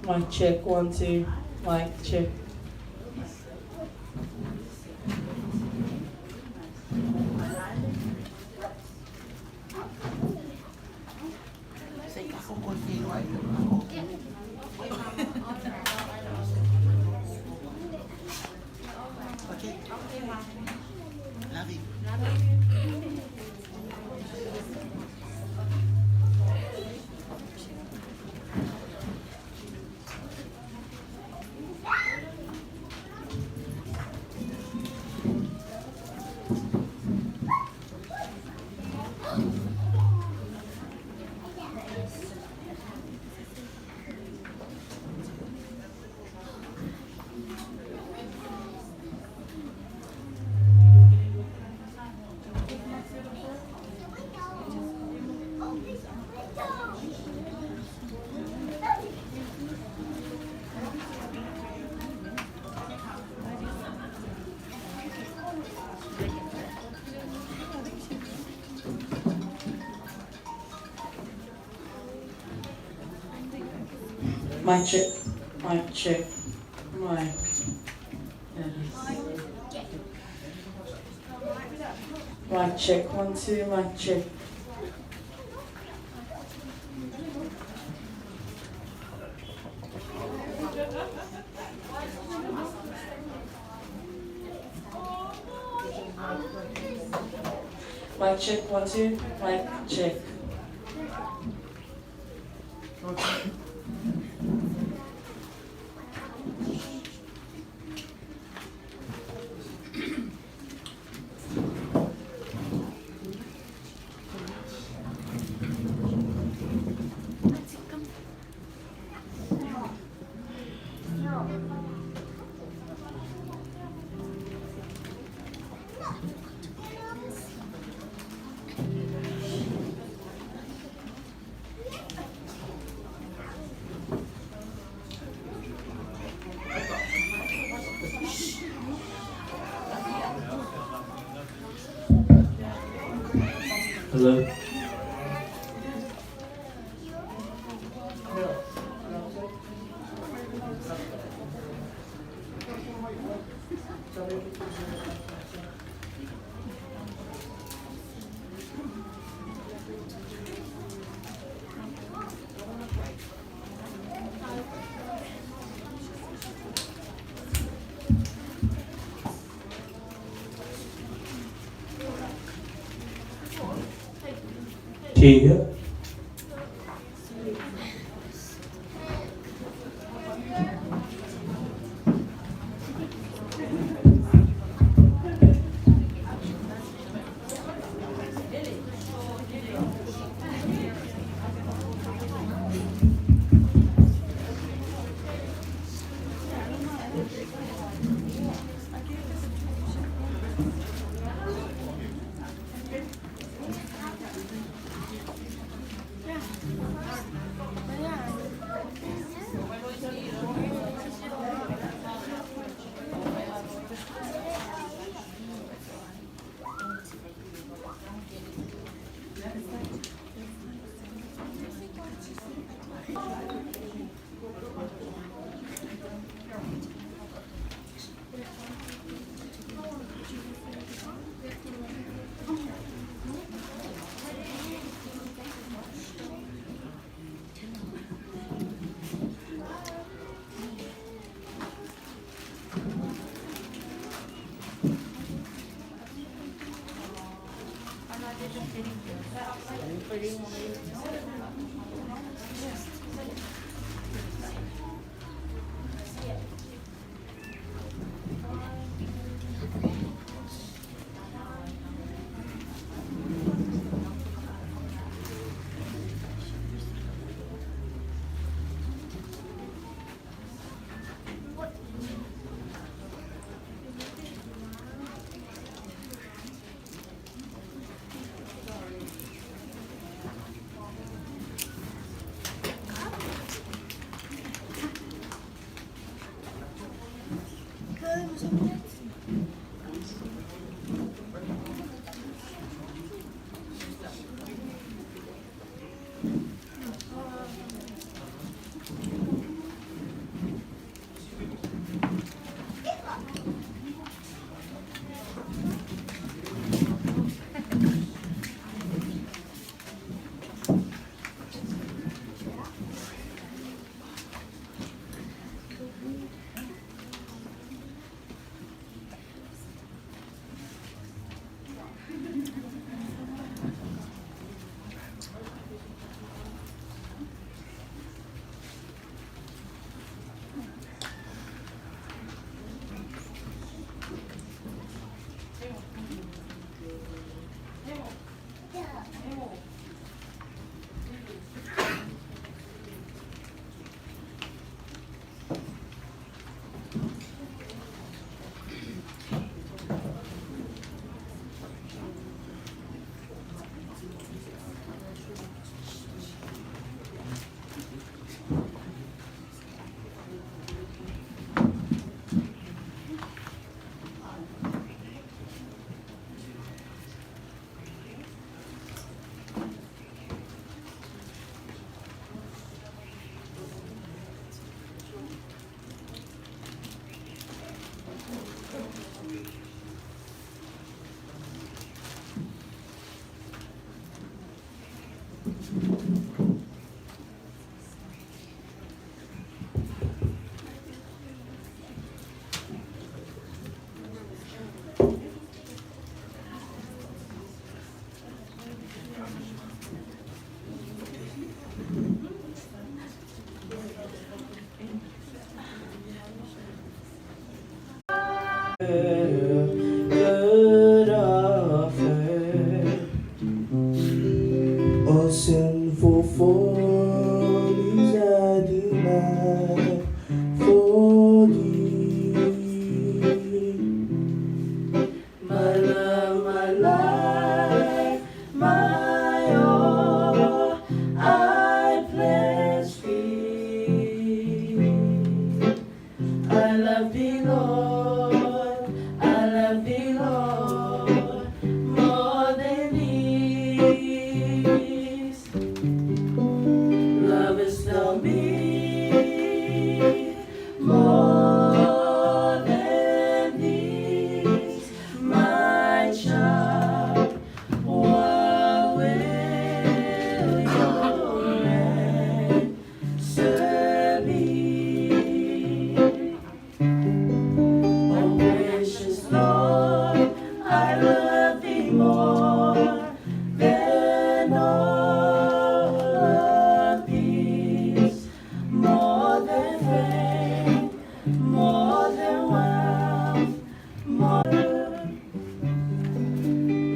Mic check, 1, 2. Mic check. Mic check, mic check, mic. Mic check, 1, 2, mic check. Mic check, 1, 2, mic check. Hello? Tia.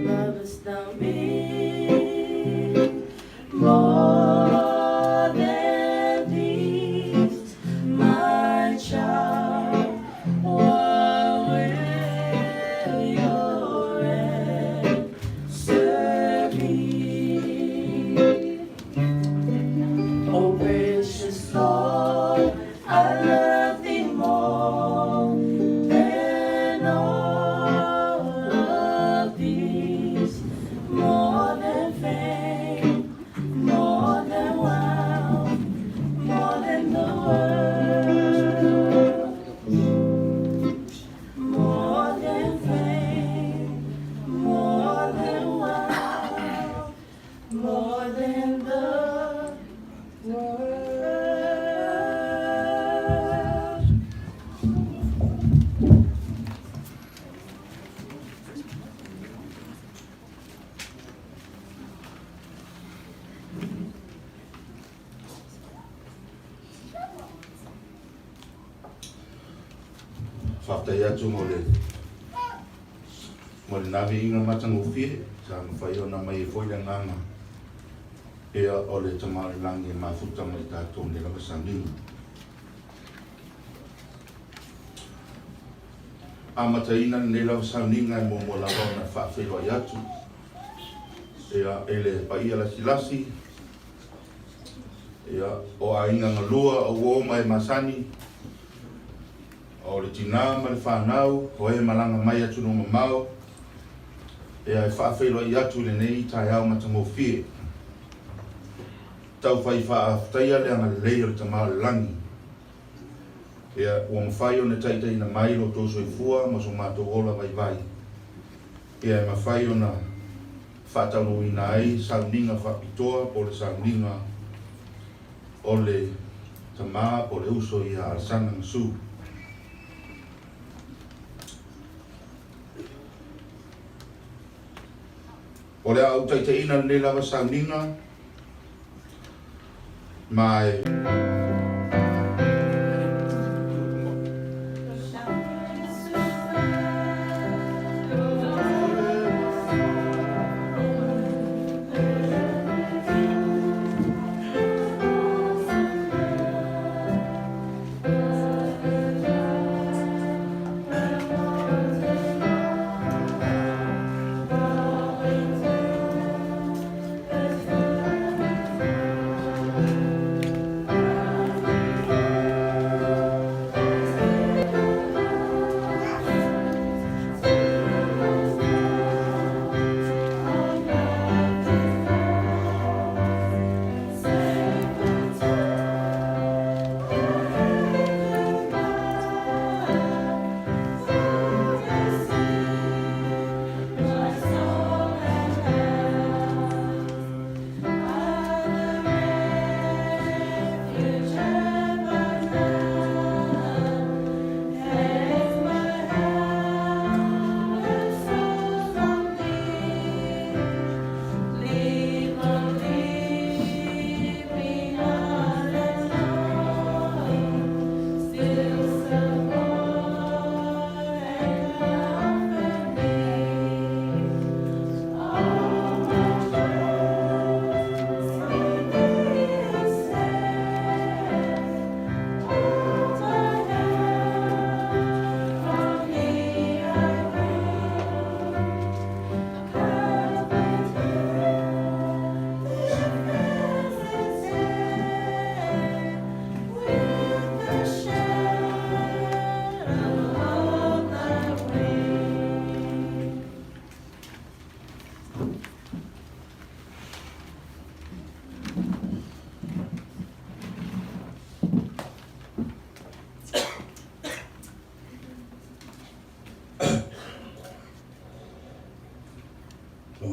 Love is the me more than these, my child. What will your answer be? Oh, precious Lord, I love thee more than all of these, more than fame, more than wealth, more than the world, more than fame, more than wealth, more than the world. Whaftai atu mo le navi inga matangofie sa mawhai o na mai e fwoi le nganga ea o le tamari langi e mafuta mai tātou le lawa sanginga. A mataina le lawa sanginga e mo lawa na whawhiroa i atu ea ele paia la silasi ea o a inga ngalua o uoma e masani o le tina ma le whanau, o e malanga mai atu no mamau, ea e whaawhiroa i atu le nei tai au matangofie. Tau whai whaaftaia le anga le leia le tamau le langi. Ea ua mawhai o ne taitai na mai lo tō soifua ma so mātou ola vai vai. Ea e mawhai o na whaatau no ina ai, sauninga whapitoa po le sauninga o le tamaa po le uso i a Alesana Gasū. O le au taitaina le lawa sauninga mai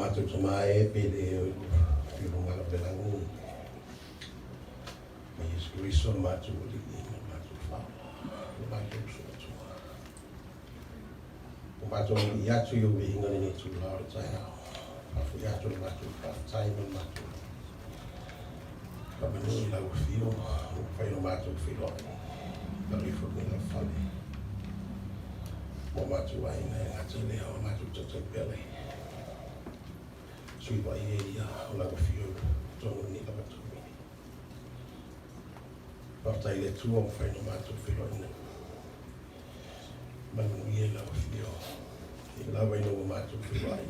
Matuk samae pele filunga la belangu. Mas Cristo matuk ligi matuk fa. Matuk so. Matuk yatu yo be inga ni tu la tsaya. Afu yatu matuk fa tsai no matuk. Kabani la ufio, fa no matuk filo. Dari fo ni la fale. mo mātou ai nei ngata lea o mātou tatai pele. Sui wai ia o lawa whio tonu ni lawa tumi. Whaftai le tua o whaino mātou whiro ina. Manu ia lawa whio. I lawa ino o mātou whiro ai.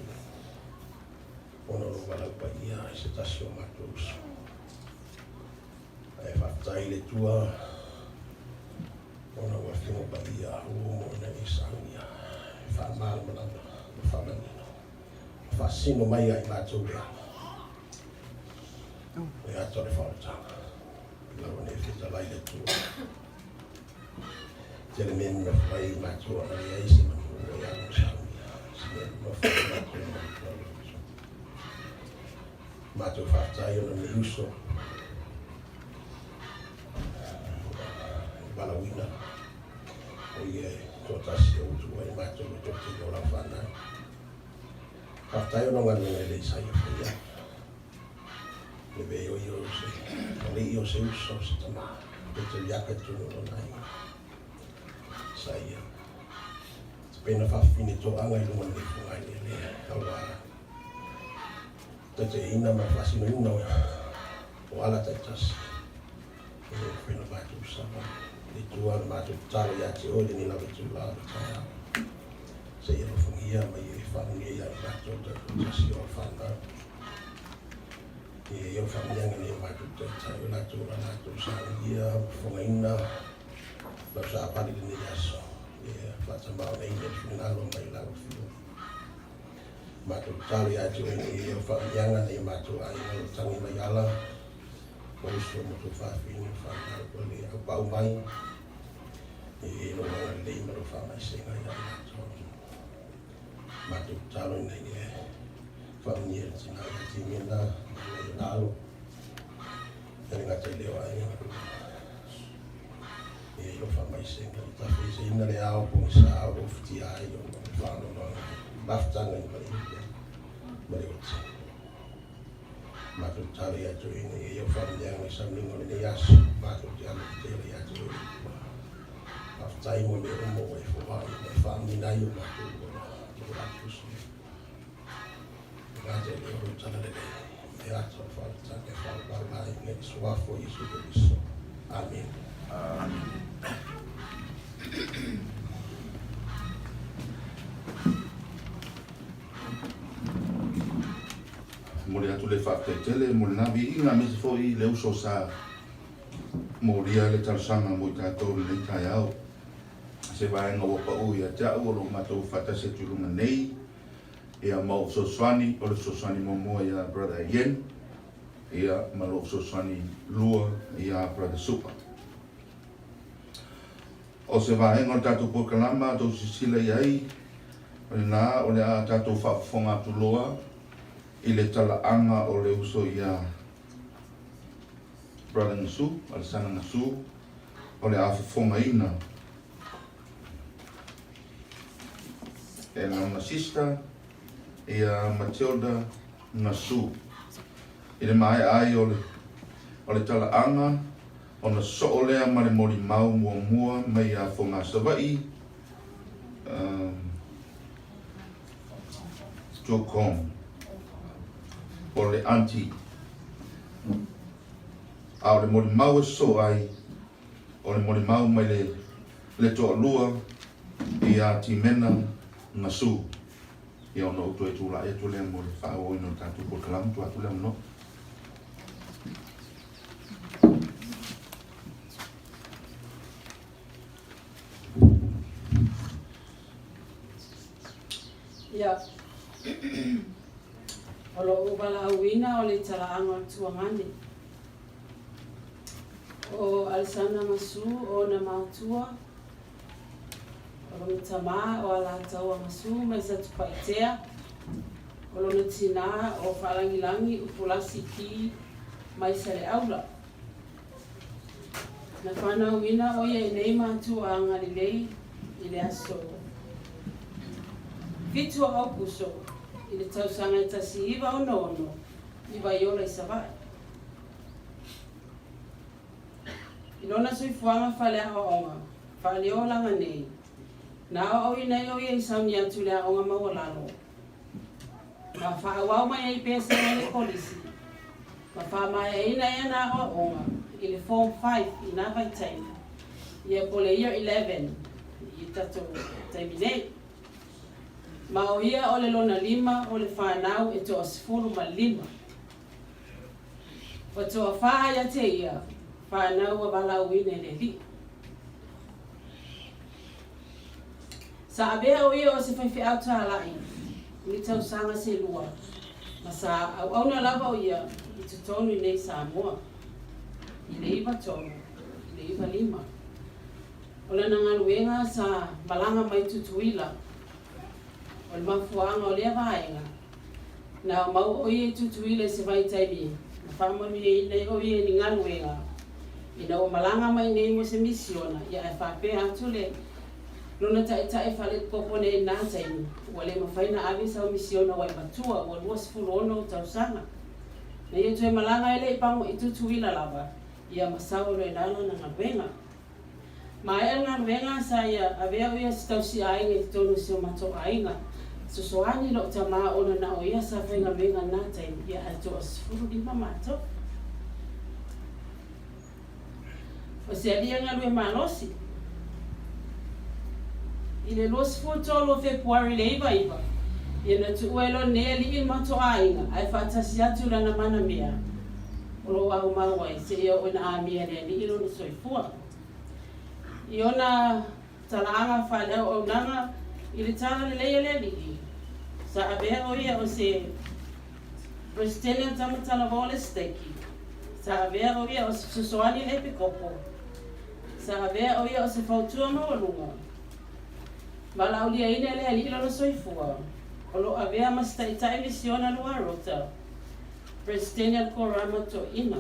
Ono ro walau pa ia i se tasi o mātou usu. Ai whaftai le tua ona wa whino pa ia o mo na i saunia. Whamala manama, whamanino. Whasino mai ai mātou lea. E ato le whaotanga. Lawa ne whita lai le tua. Tele menu na whai mātou a rea isi manu o ia no saunia. Sine ma whai mātou na mātou. Mātou whaftai ona ni uso. Balawina. O ia tōtasi o utu ai mātou o tōti o la whanau. Whaftai ona nganu e le isai o whaia. Le be o i o se. O le i o se uso se tama. Pe te liaka tunu o nai. Saia. Pena whawhine tō anga i lunga ni whungai ni le awara. Te ina ma whasino ina o ala tai tasi. E whena mātou sama. I tua na mātou taro ia te ole ni lawa tu lao tai au. Se i rofungia mai i whanungia ia i mātou tasi o whanau. I o whanungia ni mātou tai o lātou a lātou sāungia, whangaina, lau sa apari ni aso. I whatamau na ina whinalo mai lau whio. Mātou taro ia te ole i o whanungia ni mātou a ina o tangi mai ala. Oiso mo tu whawhine whanau o le au pau mai. E no mga lei maro whamai senga i ai ato. Mātou talo nei e whaungia tina i ti mena i nalo. E ringa te leo ai ngā. E no whamai senga i tawhi se ina le ao po sa ao o whiti ai o whano no. Laftanga i mai. Mai o ti. Mātou tari atu i o whanau ngai samlingo ni asu. Mātou te anu te le atu i. Aftai mo le umo e whawai me whamina i o mātou o rātusu. Ngā te le o tana le me ato whautang e whawai me suafo i su koriso. Amen. Mole atu le whakte tele, mole navi inga mesi fo i le uso sa moria le tarsanga mo i tātou le tai au. Se vaenga wapa ui a te au o lo mātou whatase tulunga nei. Ia mau soswani, o le soswani momoa ia brother Yen. Ia malo soswani lua ia brother Supa. O se vaenga o tātou pokalama, tau sisila iai. O le nā, o le a tātou whafonga tuloa. I le talaanga o le uso ia brother Gasū, Alesana Gasū, o le awhafonga ina. E ngā sister, ia Matilda Gasū. I le mai ai o le talaanga, o na so lea ma le mori mau mua mai a whonga savai. Stockholm. O le auntie. A o le mori mau e so ai, o le mori mau mai le toa lua, i a Timena Gasū. I o no utu e tūla e tūlea mo le whao ino tātou por kalamu tu atu lea no. Ia. O lo ubala auina o le talaanga o tuangani. O Alesana Gasū o na mātua. O lo tama o ala tau Gasū mai sa tupaitea. O lo tina o whalangilangi upulasi ki mai sa le aula. Na whanauina o ia nei mātua a ngalilei i le aso. Fitua au puso. I le tausanga i tasi iwa ono ono, iwa i ola i savai. I lona sui fuanga whale a onga, whale o langa nei. Na o ina o ia sauni atu le aonga mawalalo. Ma whaawau mai ai pese le polisi. Ma wha mai ina na o onga. Ile form 5 ina vai taimi. Ia pole year 11. I tato taimi nei. Ma o ia o le lona 5 o le whanau e toa 15. O toa wha ia te ia. Whanau a walau ine le li. Sa abea o ia o se whaiwhi au tā lai. Ni tau sanga se lua. Ma sa au auna lava o ia. I tutonu i nei Samoa. I le iwa tonu. I le iwa 5. O le nangaluenga sa malanga mai tutuila. O le mafuanga o lea vaenga. Na mau o ia tutuila se vai taimi. Na whamanu i nei o ia ni ngaluenga. Ina o malanga mai nei mo se misiona. Ia e whape atu le. Lona tae whale koko nei nā taimi. Ua le mawhaina awi sau misiona wai matua. Ua lua sifurono tausanga. Na ia tue malanga ele i pango i tutuila lava. Ia masao lo e nana na ngaluenga. Ma e ngaluenga sa ia avea o ia sitausi ainga i tonu si o mato ainga. Sosoani lo ta maa ona na o ia sa whainga luenga nā taimi. Ia a toa sifuru di mamato. O se alia ngalue malosi. I le los futolo February le iwa. Ia na tu uelo ne li il mato ainga. Ai whatasi atu lana mana mea. Olo au mawai se ia o na amia le li ilo na soifua. I ona talaanga whaleo o nanga i le tala le leia le li. Sa abea o ia o se Bristolian tamatala vole steki. Sa abea o ia o se susoani le pikopo. Sa abea o ia o se fautua mawalunga. Malaulia ina le ali lo soifua. Olo avea masta ita emisiona lua rota. Presidential korama to ina.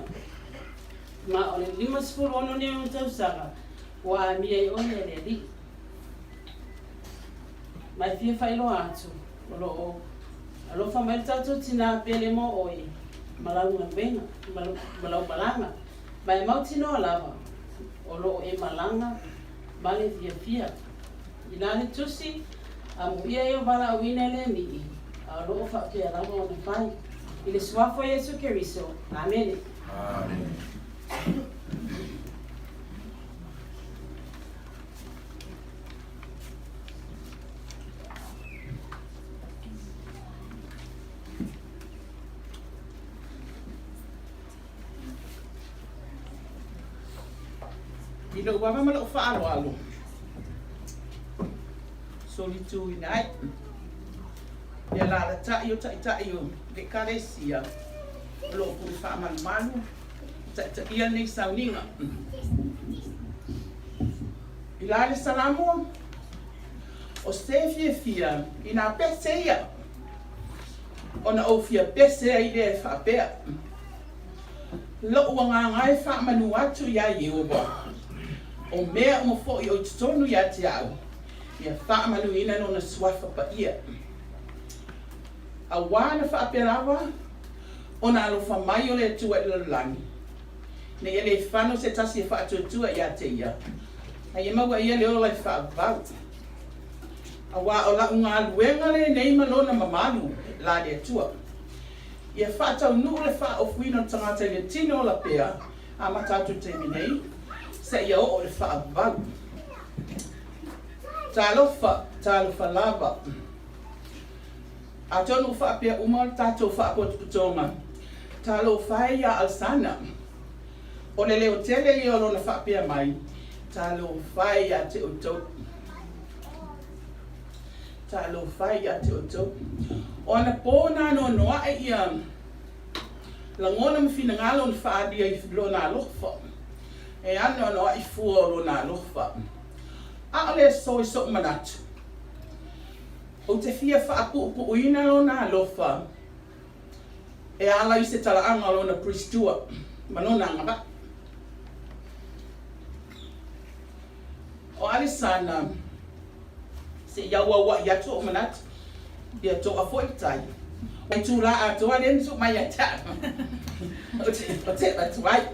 Ma ole 5 ono ne un tausanga. Wa mia o le ali. Mai fia failo atu. Olo alo fa mai tatu tina pele mo oi. Malau ngwenga, malau balanga. Mai mautino lava. Olo e malanga. Male fia. Inani tusi amu ia yo bala wina le ni a lo fa ke ala mo na fai ile swafo Yesu Kristo amen Amen. Ilo wa mama lo fa alo. Solitu inai. Ia la tai o le karesia. Lo ku fa malu. Ia nei sauninga. Ila le salamu. O se fia ina pese ia. Ona o fia pese ai le fa pe. Lo wanga ngai fa manu atu ya Yehova. O mea mo fo i o tonu ya te au. Ia wha manu ina no na swafa pa ia. A wana wha aperawa, o na alo wha mai o le tua i lalangi. Na ia le whano se tasi e wha atuatua ia te ia. Na ia maua ia le ola i wha avau. A wā o la unga aluenga le nei malona mamalu la le atua. Ia wha tau nuu le wha o fuino tangata i le tino o la pea, a matatu te minei, se ia o le wha avau. Talofa lava. A tonu wha pia umal tato wha potuputonga. Talo whai a Alesana. O le leo tele i olo na wha pia mai. Talo whai a te oto. Talo whai a te oto. O na pōna no noa e ia. Langona mwhina ngalo na wha adia i lo na alofa. E ano noa i fua lo na alofa. A ole so manatu. O te fia whaapu ina lo na alofa. E ala i se talaanga lo na pristua. Manona ngaba. O Alesana se yawa wa ya to manat. Ya to a foitai. O tu la a to alen so mai ata. O te that's right.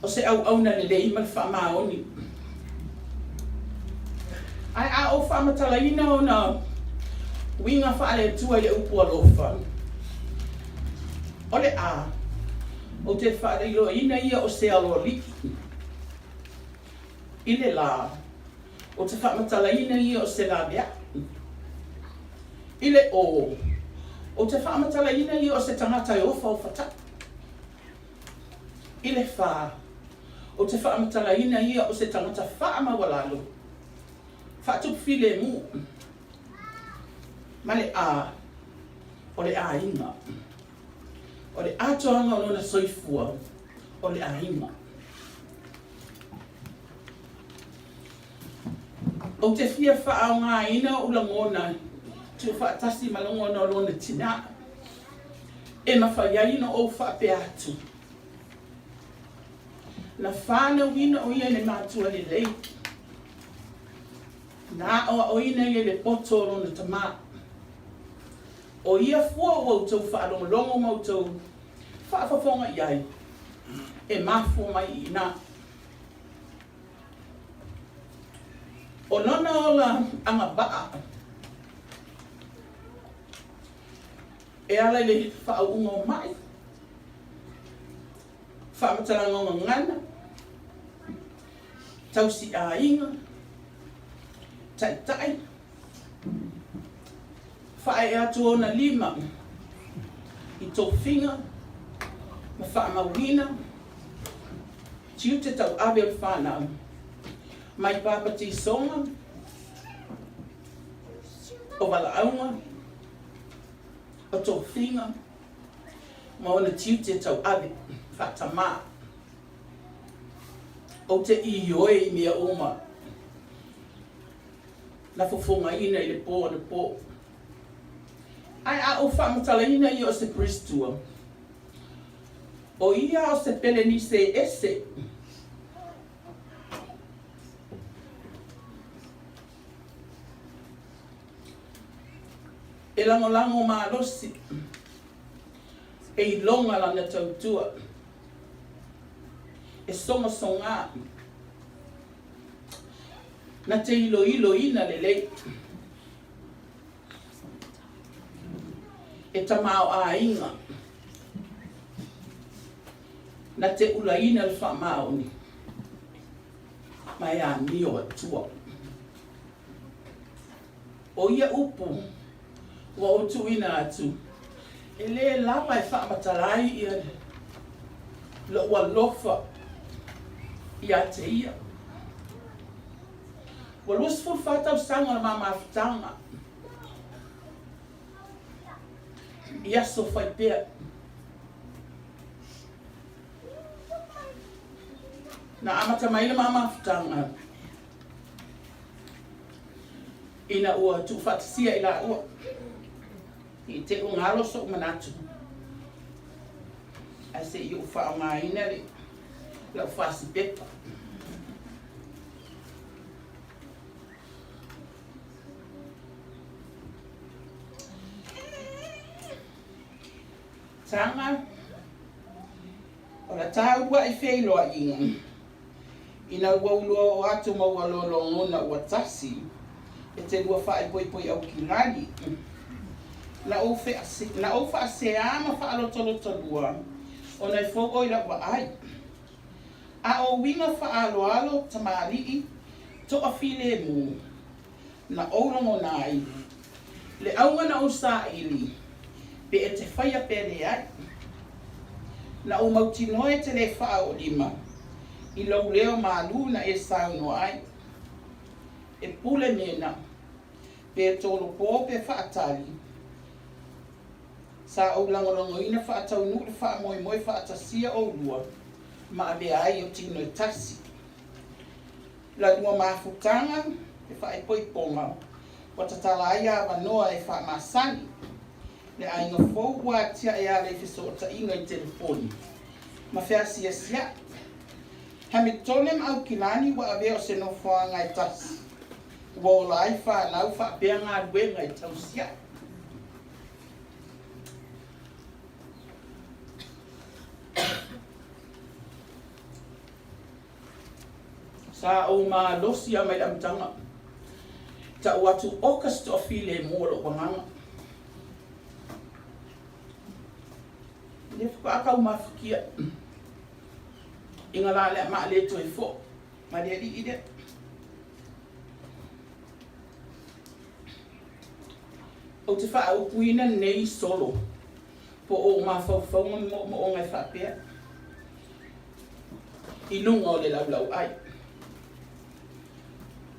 o se au na lelei ma le whaamaoni. Ai a o whaamatalaina o na winga whaale tua le upu alofa. O le a, o te whaaleilo ina ia o se alo liki. I le la, o te whaamatalaina ia o se la bea. I le o te whaamatalaina ia o se tangata e ofa o whata. I le wha, o te whaamatalaina ia o se tangata whaamawalalo. Whaatupwhile mu. Ma le a, o le a inga. O le atoanga o lona soifua, o le a inga. O te fia wha o ngā ina o langona, tu whaatasi malangona o lona tina. E mawhaiaina o whape atu. Na whāna wina o ia ne mātua le lei. Nā o ina ia le poto o lona tamā. O ia fua o autou whaalongolongo mautou whaafafonga iai. E mafua mai i nā. O nona o la anga baa. E ala le whaaunga mai. Whaamatalanga o ngana. Tausi a inga. Tai. Whae atu o na lima. I tō whinga. Ma whaamawina. Tiu te tau awe o whanau. Mai pāpati songa. O wala aunga. O tō whinga. Ma ona tiu te tau awe. Whatamā. O te ioi i mea oma. Na fofonga ina i le pō o le pō. Ai a o whaamatalaina i o se pristua. O ia o se pele ni se ese. E lango maalosi. E i longa lana tautua. E songa. Na te ilo ina le lei. E tamao a inga. Na te ula ina le whaamaoni. Mai a mio atua. O ia upu. Wa o tu ina atu. E le lama e whaamatalai ia le. Lo ua lofa. Ia te ia. Wa luas fu whatau sanga na mamawhitanga. Ia so whai pēr. Na amata mai le mamawhitanga. Ina ua tu whatasia i la ua. I te ungalo so manatu. A se i u wha o ngā ina le. La u whasi pepa. Tanga, o la tāua I wheiloa inga. Ina ua ulua o atu maua lolongona ua tasi. E te lua whae poi au kilani. Na o wha se ama wha alotolua. O nei whoko I la ua ai. A o winga wha alo tamālii. Toa while mu. Na ourongo nai. Le aunga na o sa ili. Pe e te whaia pere ai. Na o mautinoe te le wha o lima. I lau leo malu na e sauno ai. E pule mena. Pe e tolo pō pe whaatali. Sa o langolongo ina whaatau nu le wha moi whaatasia o lua. Ma abe ai o tino e tasi. La lua mafutanga. E wha e poi ponga. Watatala aia wanoa e wha masani. Le ainga fōu ua tia e ale fiso o ta inga I telefoni. Ma whea sia. Hame tole ma au kilani wa ave o se no wha ngai tasi. Ua o lai wha nau wha pēr ngā lue ngai tau sia. Sa o ma losi a mai amtanga. Ta watu okas to file moro wanganga. Le whaka o mafikia. Inga la le ma le to e fo. Ma le di ide. O te wha au puina nei solo. Po o ma whauwhaunga mo o ngai whapea. I lunga o le laulau ai.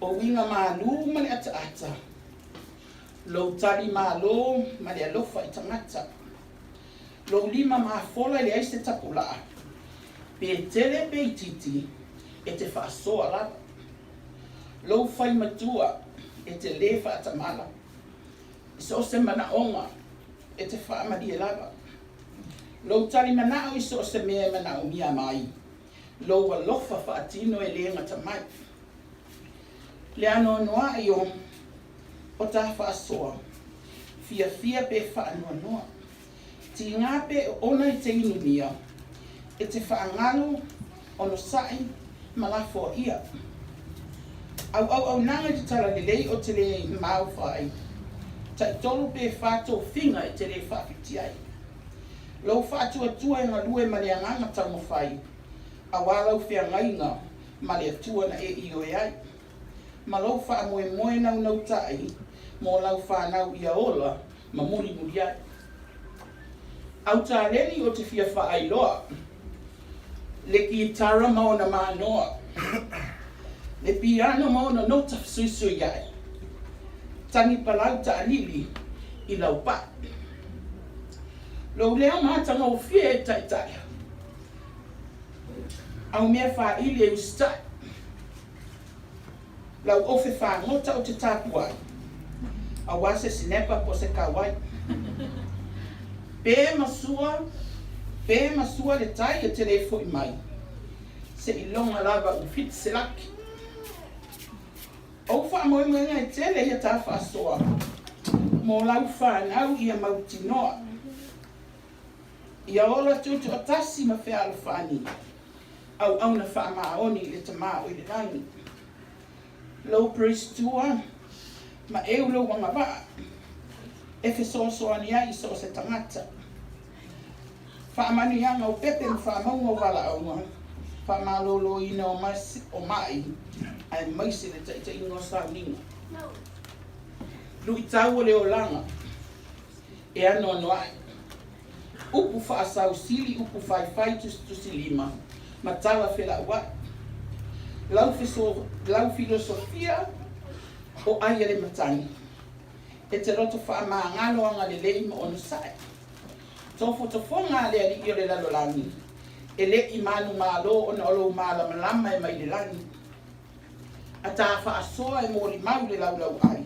O winga malu ma le ata ata. Lo tali malo ma le alofa i tangata. Lo lima ma fola le aise tapula. Pe tele pe titi e te whaasoa lava. Lo whai matua e te le whaatamala. So se mana onga e te whaamari e lava. Lo tali manao i so se mea manao mia mai. Lo wa lofa whaatino e le ngata mai. Le ano noa i o ta whaasoa. Fia pe whaanua noa. Ti ngā pe ona i te inunia. E te whaangalo ono sai malafo ia. Au nanga te tala lelei o te le mau whai. Tai tolu pe whātou whinga e te le whawhiti ai. Lau whātua tua e ngā lue ma le anganga tau whai. A walau whia ngainga ma le atua na e io e ai. Ma lau wha moe nau tai, mo lau whanau ia ola, ma muri ai. Au tā leni o te whia wha ai loa. Le ki tara maona maa noa. Le piano maona nota suisui ai. Tangi palau ta alili i lau pa. Lo leo mātanga o whia e tai. Au mea wha ili e ustai. Lau ofe wha ngota o te tāpu ai. A wase sinepa po se kawai. Pe masua le tai e telefo i mai. Se ilonga lava u fit se laki. O wha moe ngai tele ia tā wha soa. Mo lau whanau ia mautinoa. Ia ola tutu atasi ma whea alawhani. Au na wha maoni le ta maa o i le rangi. Low praise tua, ma lo wanga wa. E fe so ani ai so se tangata. Wha manu yanga o pepe ma wha maunga wala aunga. Wha malolo ina o mai. Ai maise le ta ingo sauninga. Lui tau le o langa. E ano ai. Upu wha asau sili, upu whai tu silima. Ma tawa whela wa. Lau filosofia o aia le matani. E te roto wha maa ngalo anga le lei mo ono sai. Tofo ngā le ali i o le lalolani. E le i manu malo o na olo mala malama e mai le lani. A tā wha asoa e mōri mau le laulau ai.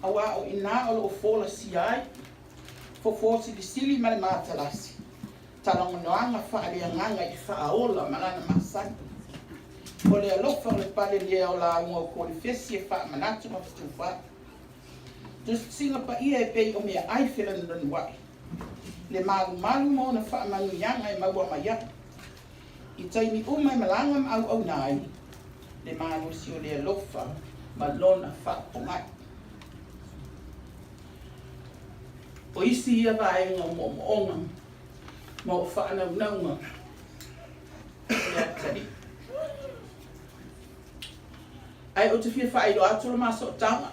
Awa o ina olo o fola si ai. Fo si sili ma le mātalasi. Talonga noanga wha aleanganga i wha aola malana masani. O le alofa o le pale lea o la unga o kore fesi e wha manatu ma fitu wha. Dus singa pa ia e pei o mea ai whilana nanu wai. Le malu mo na wha manu yanga e maua maya. I taimi uma e malanga ma au nai. Le malu si o le alofa ma lona wha pongai. O isi ia vaenga mo onga. Mo wha naunga. Le atari. Ai o te whia whai lo atura maso o tanga.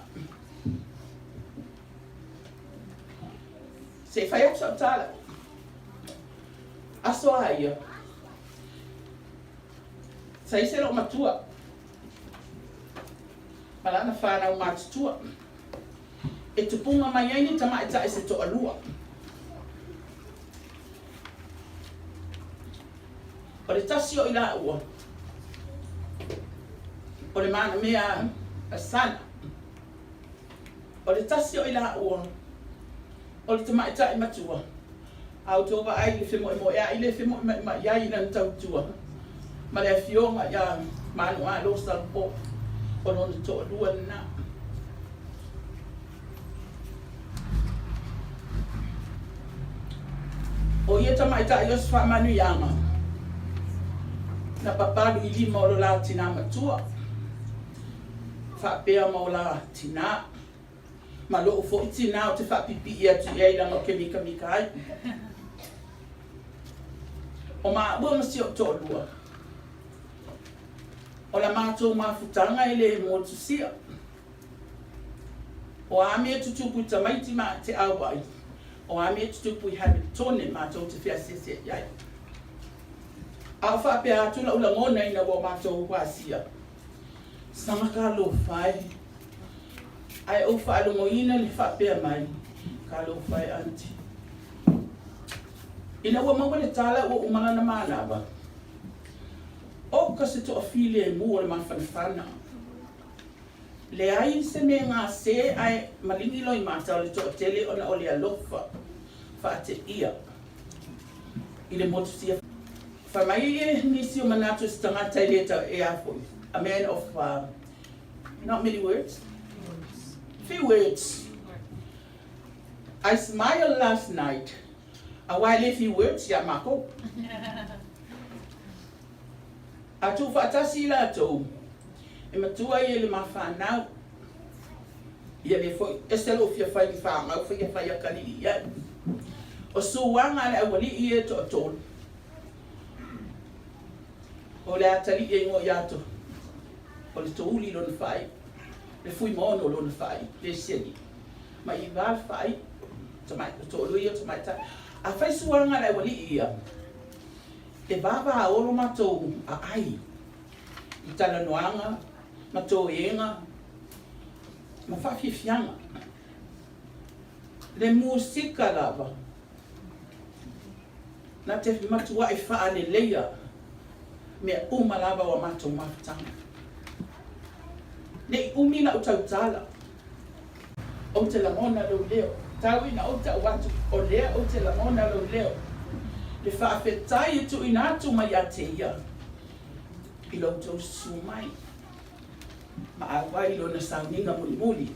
Se whai o sa tala. Aso aia. Sa ise lo matua. Malana whanau matutua. E tupunga mai aini tama e tae se to alua. O le tasi o ila ua. O le mana mea asana. O le tasi o ila ua. O le tama e tae matua. Au tōwa ai le whimo e mo ea i le whimo e ma iai na tautua. Ma le fionga ia manu a lo salpo. O lona to alua na. O ia tama i tae os wha manu ianga. na papalu I lima o lo la tina matua. Whapea ma o la tina. Ma loo fo I tina o te whapipi I atu I langa ke mika mika ai. O maa ua masi o tō lua. O la mātou mafutanga I le motu sia. O ame tutupu I tamaiti ma te awai. O ame tutupu I hame tone mātou te whia sese iai. Au whapea atu la ula ngona ina wa mātou wasia. Sanga ka lo whai. Ai o whaalongo ina le whapea mai. Ka lo whai anti. Ina ua maua le tala ua umana na mānawa. O ka se to a file e mua le mawhanawhana. Le ai se me ngā se ai malingi loi mātau le to a tele o na o le alofa. Whaate ia. I le motu sia. Whamai e nisi o manatu se tangata I le tau e afoi. A man of, not many words. Few words. I smiled last night. A while few words, ya mako. A tu whaatasi la tau. E matua I le mawhanau. Ia le foi, estelo fia whai ki whaangau, fia whai a kalili ia. O suwanga le awali I e to atol. O le atali e ngo iato. O le touli lona whai. Le fui mono lona whai. Le seni. Ma I wal whai. Tamai, to luia, tamai ta. A whai suwanga le awali ia. E baba a oro matou a ai. I tala noanga. Matou enga. Ma whawhiwhianga. Le musika lava. Na te matua I wha le leia. Mea umalava wa matou mawhatanga. Ne umi na utautala. O te langona lo leo. Tawi na o te watu o lea o te langona lo leo. Le whaafetai tu inatu mai a te ia. I lo tau sumai. Ma a wai lo na sauninga muli muli.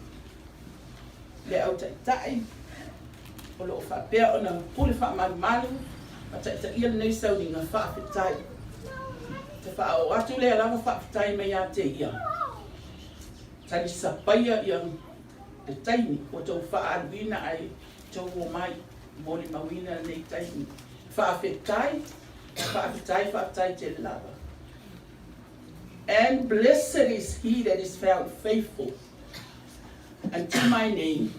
Le au tai. O lo whapea o na pule whaamalu. Ma ta ia nei sauninga whaafetai. Te whaao atu lea lava whaafetai mai a te ia. Tani sapaia ia te taimi o tau whaaluina ai tau o mai moli mawina nei taimi. Whaafetai te lava. And blessed is he that is found faithful unto my name.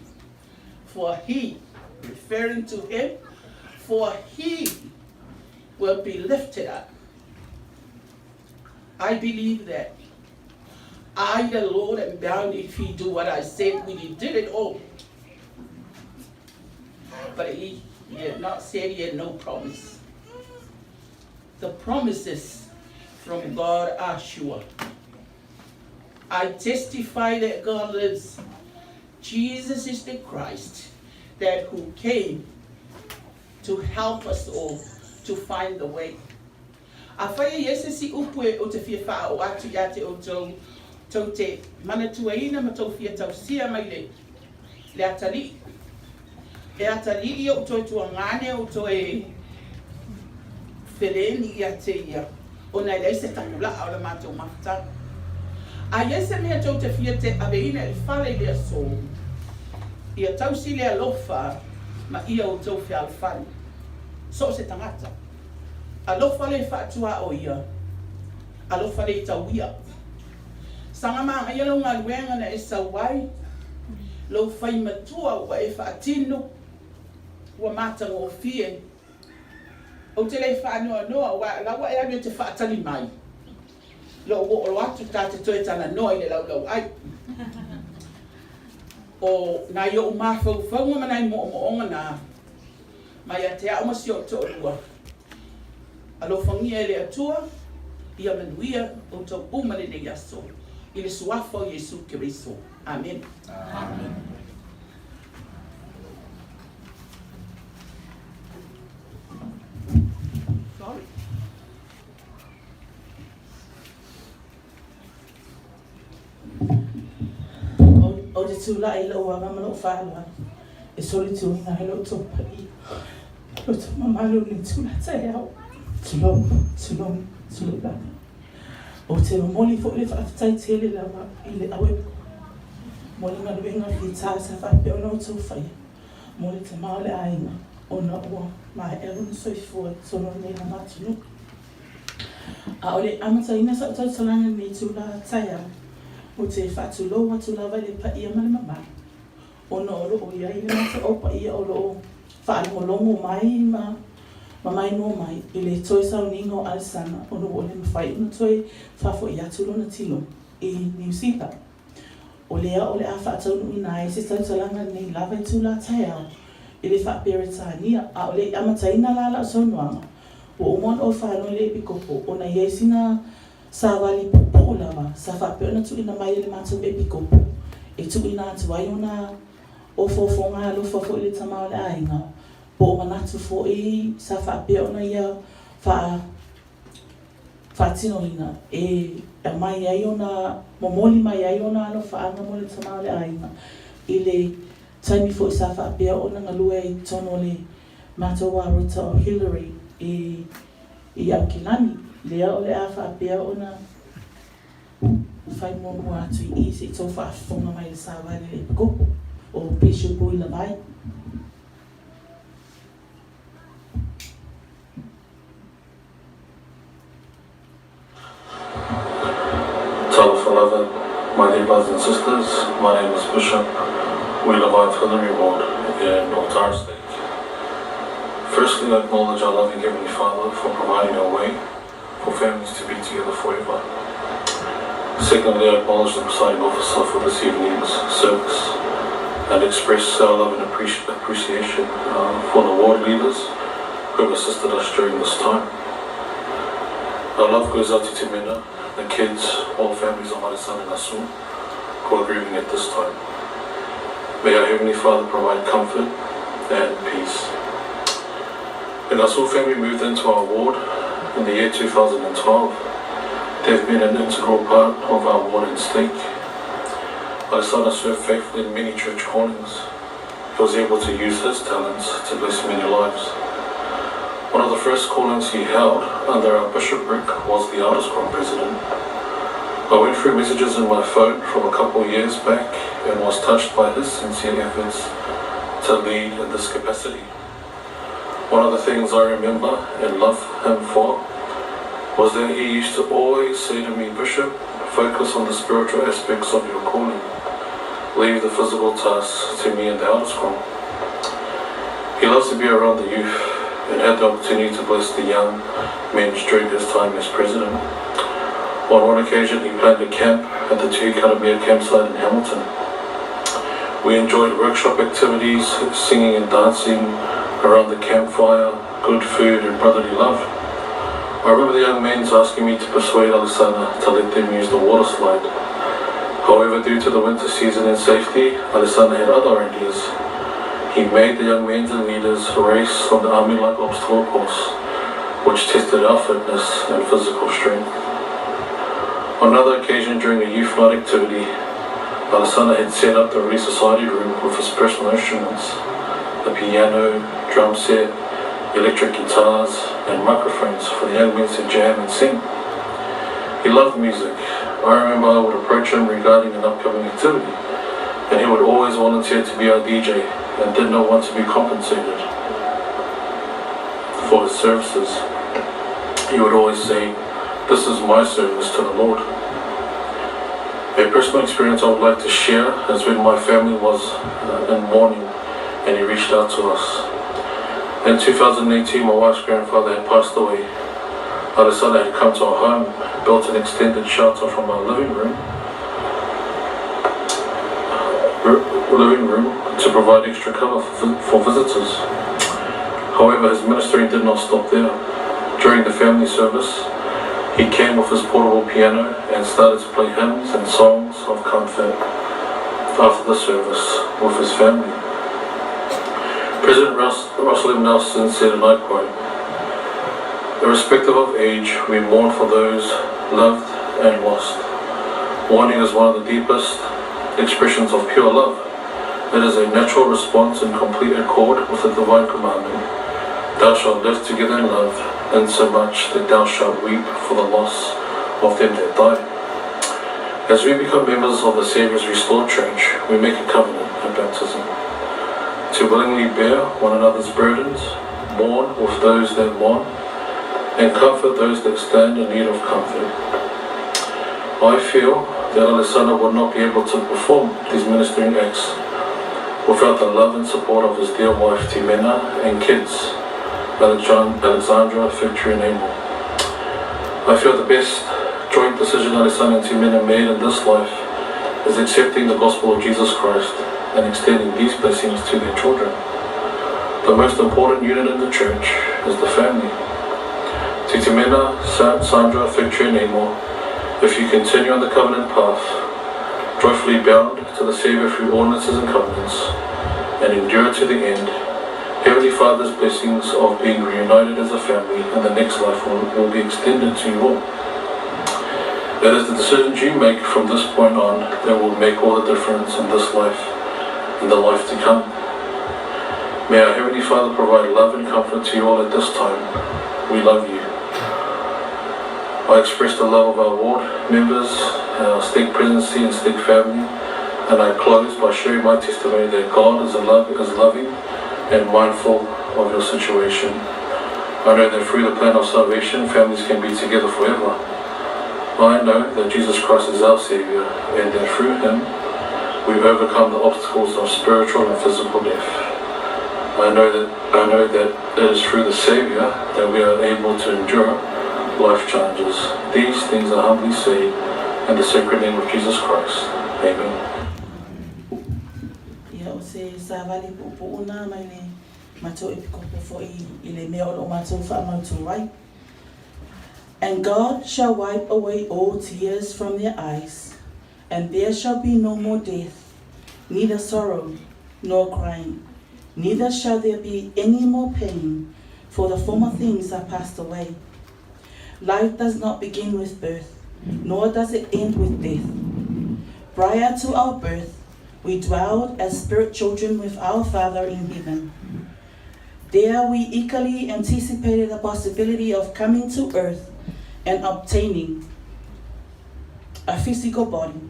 For he, referring to him, for he will be lifted up. I believe that I, the Lord, am bound if he do what I said when he did it all. But he had not said he had no promise. The promises from God are sure. I testify that God lives. Jesus is the Christ that who came to help us all to find the way. A whaia Yesu si upue o te whia wha o atu ia te o tau te manatuaina ma tau whia tau sia mai le atali. E atali ia o toi tua ngane o toi wheleni ia te ia. O nei lei se takula au le mātou mafta. A Yesu mea tau te whia te aveina I whale lea so. Ia tau si lea lofa ma ia o tau whia alwhani. So se tangata. Alofa le whaatua o ia. Alofa le tau ia. Sanga maa ia lo ngā luenga na e sawai. Lo whai matua wa e whaatino. Wa mātanga o fie. O te lei whaanoa noa wa lawa e ame te whaatani mai. Lo o atu tā te toe tana noa I le lau ai. O nā i o mawhau whaunga manai mo onga nā. Mai a te au masi o tō rua. Alofangia ele atua, ia manuia o tau umane ne yaso. I le suafa o Yesu Kiriso. Amen. Amen. Sorry. O te tūla I lau a mamalo whālua. E soli tūina he lo tōpa I. Lo tō mamalo ni tūla te au. Tulong, tulong, tulong. O te moli fo le whaafitai tele lawa I le awe. Moli ngā luenga ki tā sa whape o nau tau whai. Moli te maole ainga o na ua mai erun soifua tono nei ha matinu. A ole amata ina sa tau talanga nei tula taia. O te whatu loa tula vai le pa ia mani mama. O na oro o ia ile mata o pa ia o loo. Whaanongolongo mai ma mai no mai I le toi sau ninga o Alesana o no ole mawhai una toi whafo I atu lona tilo I New Zealand. O lea ole a whaatau nui nai se tau talanga nei lawa I tula taia I le whaperetania a ole amataina lala o saunuanga. O umon o whaano le pikopo o na iesina sa wali popo lawa sa whapeona tu ina mai le mātou e pikopo. E tu ina atu ai ona o fofonga alo fofo I le tamao le ainga. Po manatu fo I sa whapeona ia whaatino ina e mai ai ona momoli mai ai ona ano whaanga mo le tamao le ainga. I le taimi fo I sa whapeona ngalue I tono le mātou wa ruta o Hillary I Aukilani. Lea ole a whapeona whai momu atu I se tō whaafonga mai le sa wale le pikopo o Bishop Bui la vai. Beloved, my dear brothers and sisters, my name is Bishop Wheeler Hillary Ward in North Tara State. Firstly, I acknowledge our loving Heavenly Father for providing a way for families to be together forever. Secondly, I acknowledge the presiding officer for this evening's service and express our love and appreciation for the ward leaders who have assisted us during this time. Our love goes out to Timena, the kids, all families of Alesana Gasū who are grieving at this time. May our Heavenly Father provide comfort and peace. When our Gasū family moved into our ward in the year 2012, they've been an integral part of our ward and stake. Alesana served faithfully in many church callings. He was able to use his talents to bless many lives. One of the first callings he held under our bishopric was the Elders Quorum President. I went through messages in my phone from a couple of years back and was touched by his sincere efforts to lead in this capacity. One of the things I remember and love him for was that he used to always say to me, Bishop, focus on the spiritual aspects of your calling. Leave the physical tasks to me and the Elders Quorum. He loves to be around the youth and had the opportunity to bless the young men during his time as president. On one occasion, he planned a camp at the Tui Karamea campsite in Hamilton. We enjoyed workshop activities, singing and dancing around the campfire, good food and brotherly love. I remember the young men asking me to persuade Alesana to let them use the water slide. However, due to the winter season and safety, Alesana had other ideas. He made the young men and leaders race on the army-like obstacle course, which tested our fitness and physical strength. On another occasion during a youth night activity, Alesana had set up the Relief Society room with his personal instruments, the piano, drum set, electric guitars and microphones for the young men to jam and sing. He loved music. I remember I would approach him regarding an upcoming activity, and he would always volunteer to be our DJ and did not want to be compensated for his services. He would always say, "This is my service to the Lord." A personal experience I would like to share is when my family was in mourning and he reached out to us. In 2018, my wife's grandfather had passed away. Alesana had come to our home, built an extended shelter from our living room to provide extra cover for visitors. However, his ministry did not stop there. During the family service, he came with his portable piano and started to play hymns and songs of comfort after the service with his family. President Russell M. Nelson said, and I quote, "Irrespective of age, we mourn for those loved and lost. Mourning is one of the deepest expressions of pure love. It is a natural response in complete accord with the divine commandment. Thou shalt live together in love, insomuch that thou shalt weep for the loss of them that die. As we become members of the Saviour's restored church, we make a covenant at baptism to willingly bear one another's burdens, mourn with those that mourn, and comfort those that stand in need of comfort. I feel that Alesana would not be able to perform these ministering acts without the love and support of his dear wife Timena and kids, Alexandra, Victory and Amo. I feel the best joint decision Alesana and Timena made in this life is accepting the gospel of Jesus Christ and extending these blessings to their children. The most important unit in the church is the family. To Timena, Sandra, Victory and Amo, if you continue on the covenant path, joyfully bound to the Saviour through ordinances and covenants, and endure to the end, Heavenly Father's blessings of being reunited as a family in the next life will be extended to you all. It is the decisions you make from this point on that will make all the difference in this life and the life to come. May our Heavenly Father provide love and comfort to you all at this time. We love you. I express the love of our ward members, our stake presidency and stake family, and I close by sharing my testimony that God is loving and mindful of your situation. I know that through the plan of salvation, families can be together forever. I know that Jesus Christ is our Saviour, and that through Him, we overcome the obstacles of spiritual and physical death. I know that it is through the Saviour that we are able to endure life challenges. These things are humbly said in the sacred name of Jesus Christ. Amen. Ia o se sa vale pupuuna mai le matou e pikopo fo'i I le mea o matou whaamautu rai. And God shall wipe away all tears from their eyes, and there shall be no more death, neither sorrow nor crying, neither shall there be any more pain, for the former things are passed away. Life does not begin with birth, nor does it end with death. Prior to our birth, we dwelled as spirit children with our Father in heaven. There we eagerly anticipated the possibility of coming to earth and obtaining a physical body.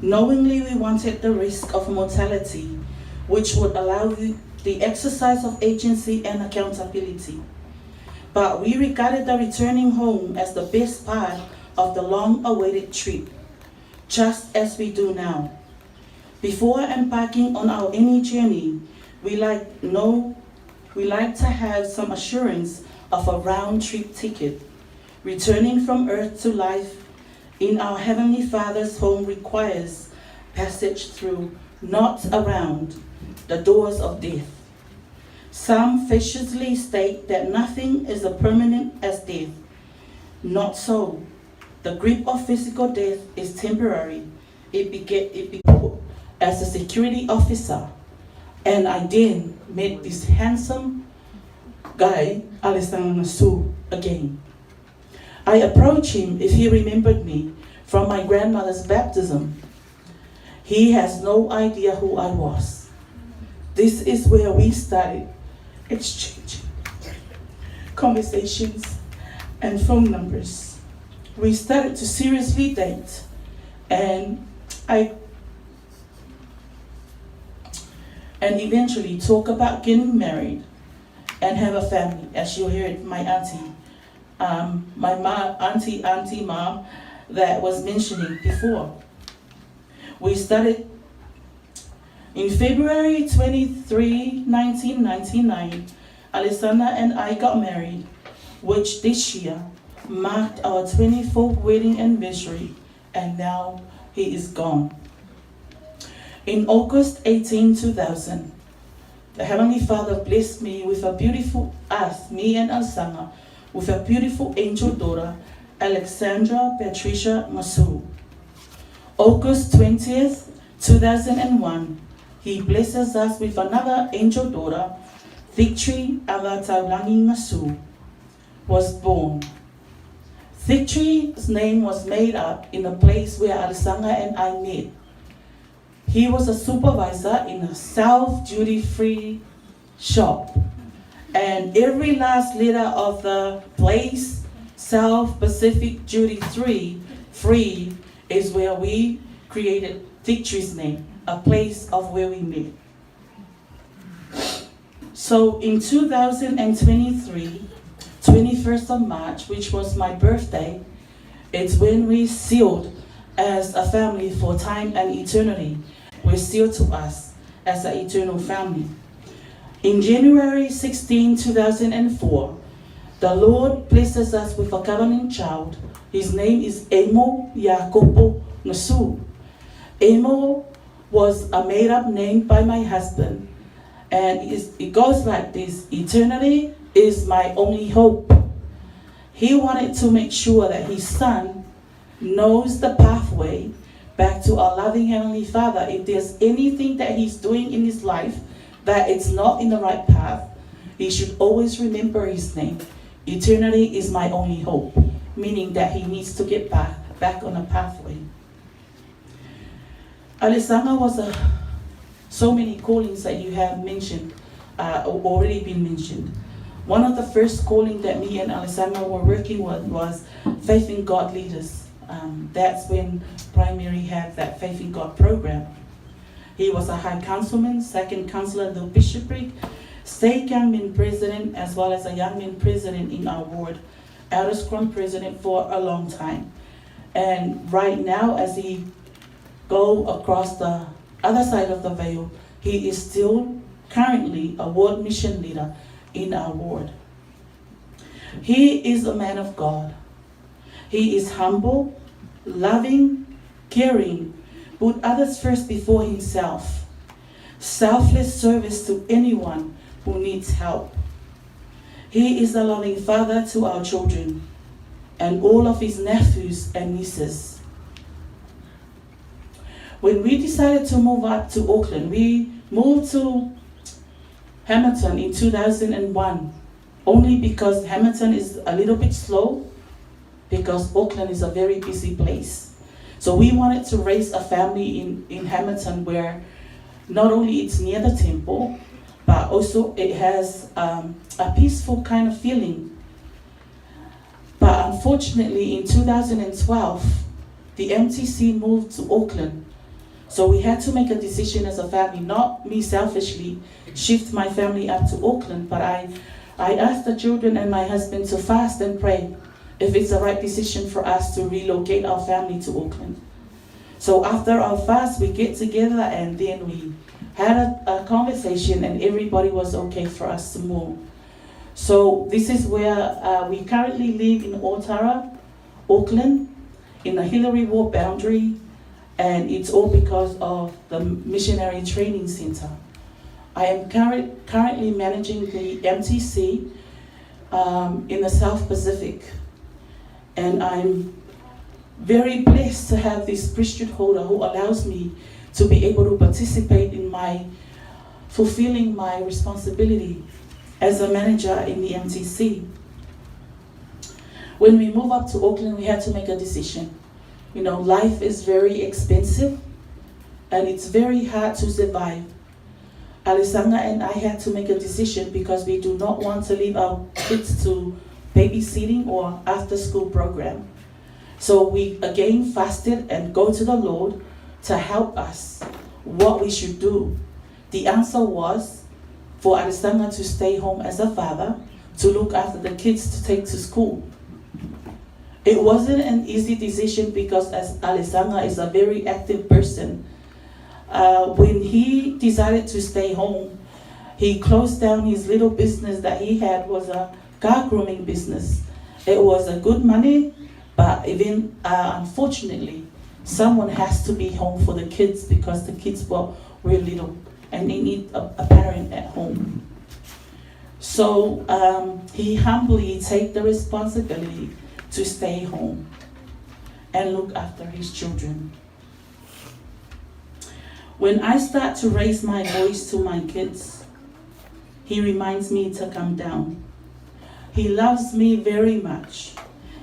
Knowingly we wanted the risk of mortality, which would allow the exercise of agency and accountability. But we regarded the returning home as the best part of the long-awaited trip, just as we do now. Before embarking on our any journey, we like to have some assurance of a round-trip ticket. Returning from earth to life in our Heavenly Father's home requires passage through, not around, the doors of death. Some facetiously state that nothing is as permanent as death. Not so. The grip of physical death is temporary. It began as a security officer, and I then met this handsome guy, Alesana Gasū, again. I approached him if he remembered me from my grandmother's baptism. He has no idea who I was. This is where we started exchanging conversations and phone numbers. We started to seriously date, and eventually talk about getting married and have a family, as you heard my auntie, auntie mom that was mentioning before. We started in February 23, 1999, Alesana and I got married, which this year marked our 24th wedding anniversary, and now he is gone. In August 18, 2000, the Heavenly Father blessed me with me and Alesana, with a beautiful angel daughter, Alexandra Patricia Gasū. August 20th, 2001, He blesses us with another angel daughter, Victory Gasū, was born. Victory's name was made up in the place where Alesana and I met. He was a supervisor in a South duty-free shop, and every last letter of the place South Pacific Duty 3 is where we created Victory's Name, a place of where we meet. So in 2023, 21st of March, which was my birthday, it's when we sealed as a family for time and eternity. We're sealed to us as an eternal family. In January 16, 2004, the Lord blesses us with a covenant child. His name is Alesana Gasū. Amo was a made-up name by my husband, and it goes like this: eternity is my only hope. He wanted to make sure that his son knows the pathway back to our loving Heavenly Father. If there's anything that he's doing in his life that it's not in the right path, he should always remember his name. Eternity is my only hope, meaning that he needs to get back on a pathway. Alesana was so many callings that you have mentioned, already been mentioned. One of the first calling that me and Alesana were working with was Faith in God Leaders. That's when Primary had that Faith in God program. He was a High Councilman, Second Councillor of the Bishopric, State Young Men President, as well as a Young Men President in our ward, Elder Scrum President for a long time. And right now, as he go across the other side of the veil, he is still currently a ward mission leader in our ward. He is a man of God. He is humble, loving, caring, put others first before himself. Selfless service to anyone who needs help. He is a loving father to our children and all of his nephews and nieces. When we decided to move up to Auckland, we moved to Hamilton in 2001, only because Hamilton is a little bit slow, because Auckland is a very busy place. So we wanted to raise a family in Hamilton where not only it's near the temple, but also it has a peaceful kind of feeling. But unfortunately in 2012, the MTC moved to Auckland. So we had to make a decision as a family, not me selfishly shift my family up to Auckland, but I asked the children and my husband to fast and pray if it's the right decision for us to relocate our family to Auckland. So after our fast, we get together and then we had a conversation and everybody was okay for us to move. So this is where we currently live in Otara, Auckland, in the Hillary Ward boundary, and it's all because of the Missionary Training Center. I am currently managing the MTC in the South Pacific, and I'm very blessed to have this priesthood holder who allows me to be able to participate in fulfilling my responsibility as a manager in the MTC. When we moved up to Auckland, we had to make a decision. You know, life is very expensive and it's very hard to survive. Alesana and I had to make a decision because we do not want to leave our kids to babysitting or after school program. So we again fasted and go to the Lord to help us what we should do. The answer was for Alesana to stay home as a father, to look after the kids to take to school. It wasn't an easy decision because as Alesana is a very active person, when he decided to stay home, he closed down his little business that he had, was a car grooming business. It was a good money, but even unfortunately, someone has to be home for the kids because the kids were little and they need a parent at home. So he humbly take the responsibility to stay home and look after his children. When I start to raise my voice to my kids, he reminds me to calm down. He loves me very much.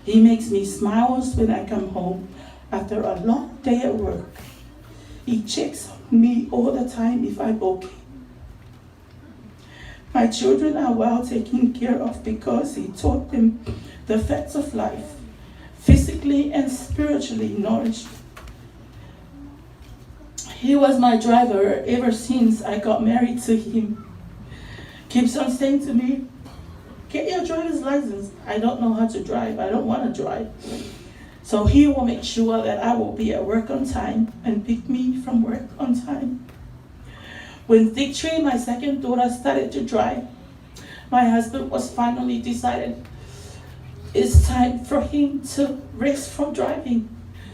He makes me smile when I come home after a long day at work. He checks on me all the time if I'm okay. My children are well taken care of because he taught them the facts of life, physically and spiritually nourished. He was my driver ever since I got married to him. Keeps on saying to me, get your driver's license. I don't know how to drive. I don't want to drive. So he will make sure that I will be at work on time and pick me from work on time. When Victory, my second daughter, started to drive, my husband was finally decided it's time for him to rest from driving.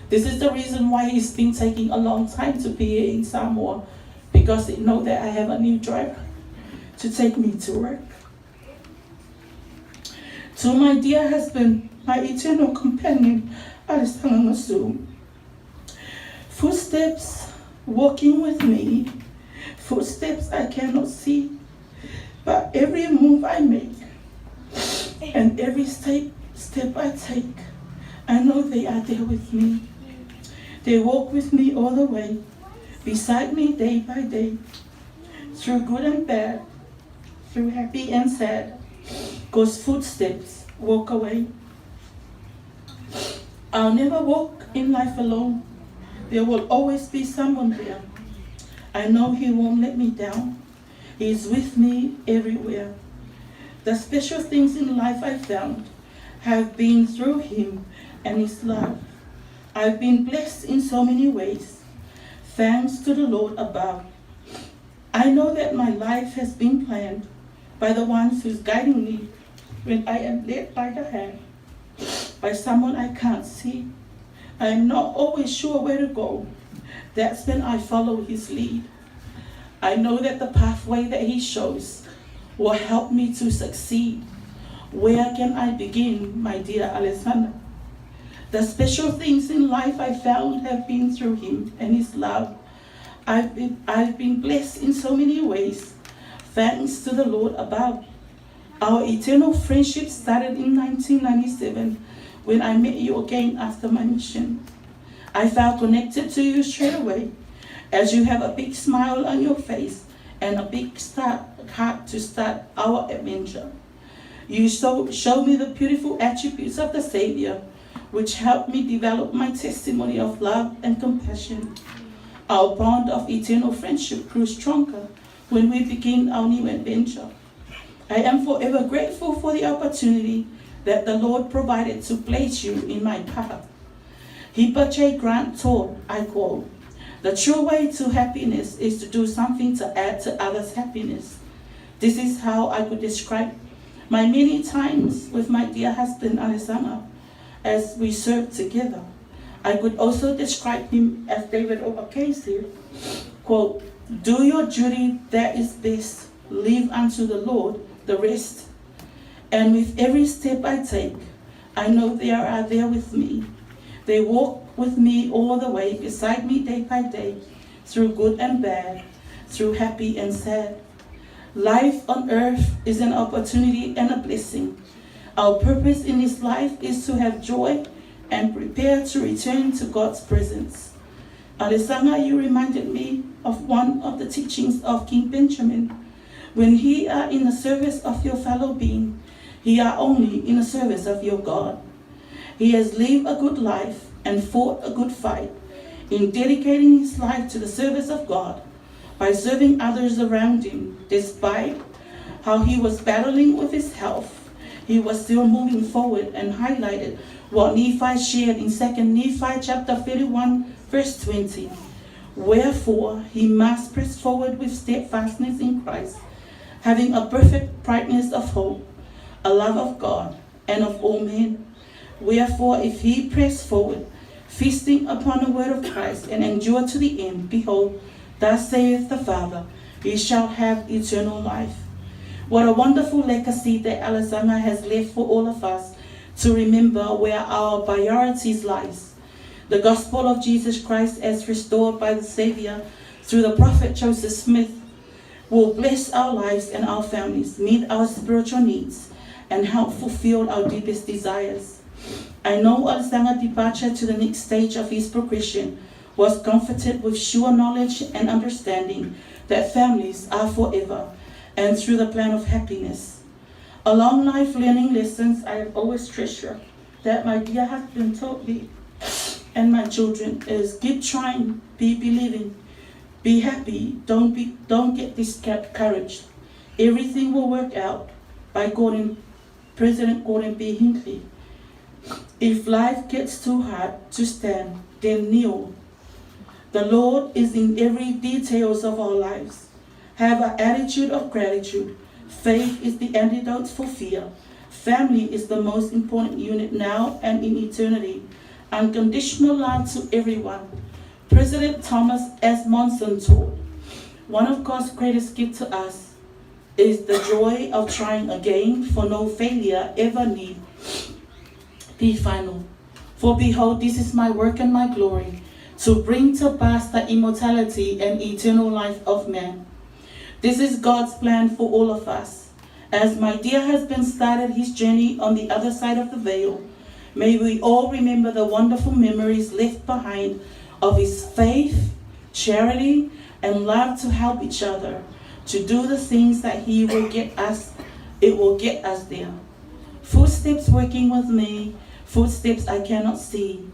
This is the reason why he's been taking a long time to be here in Samoa, because they know that I have a new driver to take me to work. To my dear husband, my eternal companion, Alesana Gasū, footsteps walking with me, footsteps I cannot see, but every move I make and every step I take, I know they are there with me. They walk with me all the way, beside me day by day, through good and bad, through happy and sad. God's footsteps walk away. I'll never walk in life alone. There will always be someone there. I know He won't let me down. He is with me everywhere. The special things in life I found have been through Him and His love. I've been blessed in so many ways, thanks to the Lord above. I know that my life has been planned by the ones who's guiding me when I am led by the hand, by someone I can't see. I am not always sure where to go. That's when I follow His lead. I know that the pathway that He shows will help me to succeed. Where can I begin, my dear Alesana? The special things in life I found have been through Him and His love. I've been blessed in so many ways, thanks to the Lord above. Our eternal friendship started in 1997 when I met you again after my mission. I felt connected to you straight away, as you have a big smile on your face and a big heart to start our adventure. You showed me the beautiful attributes of the Savior, which helped me develop my testimony of love and compassion. Our bond of eternal friendship grew stronger when we began our new adventure. I am forever grateful for the opportunity that the Lord provided to place you in my path. Hipa J. Grant taught, I quote, "The true way to happiness is to do something to add to others' happiness." This is how I could describe my many times with my dear husband, Alesana, as we served together. I could also describe him as David O'Case here. Quote, "Do your duty that is best, leave unto the Lord the rest." And with every step I take, I know they are there with me. They walk with me all the way, beside me day by day, through good and bad, through happy and sad. Life on earth is an opportunity and a blessing. Our purpose in this life is to have joy and prepare to return to God's presence. Alesana, you reminded me of one of the teachings of King Benjamin. When he are in the service of your fellow being, he are only in the service of your God. He has lived a good life and fought a good fight in dedicating his life to the service of God by serving others around him. Despite how he was battling with his health, he was still moving forward and highlighted what Nephi shared in 2 Nephi chapter 31, verse 20. Wherefore he must press forward with steadfastness in Christ, having a perfect brightness of hope, a love of God and of all men. Wherefore if he press forward, feasting upon the word of Christ, and endure to the end, behold, thus saith the Father, he shall have eternal life. What a wonderful legacy that Alesana has left for all of us to remember where our priorities lies. The gospel of Jesus Christ as restored by the Savior through the prophet Joseph Smith will bless our lives and our families, meet our spiritual needs, and help fulfill our deepest desires. I know Alesana's departure to the next stage of his progression was comforted with sure knowledge and understanding that families are forever and through the plan of happiness. A long life learning lessons I have always treasured that my dear husband taught me and my children is keep trying, be believing, be happy, don't get discouraged. Everything will work out by President Gordon B. Hinckley. If life gets too hard to stand, then kneel. The Lord is in every details of our lives. Have an attitude of gratitude. Faith is the antidote for fear. Family is the most important unit now and in eternity. Unconditional love to everyone. President Thomas S. Monson taught, one of God's greatest gifts to us is the joy of trying again, for no failure ever need be final. For behold, this is my work and my glory, to bring to pass the immortality and eternal life of man. This is God's plan for all of us. As my dear husband started his journey on the other side of the veil, may we all remember the wonderful memories left behind of his faith, charity, and love to help each other, to do the things that it will get us there. Footsteps working with me, footsteps I cannot see.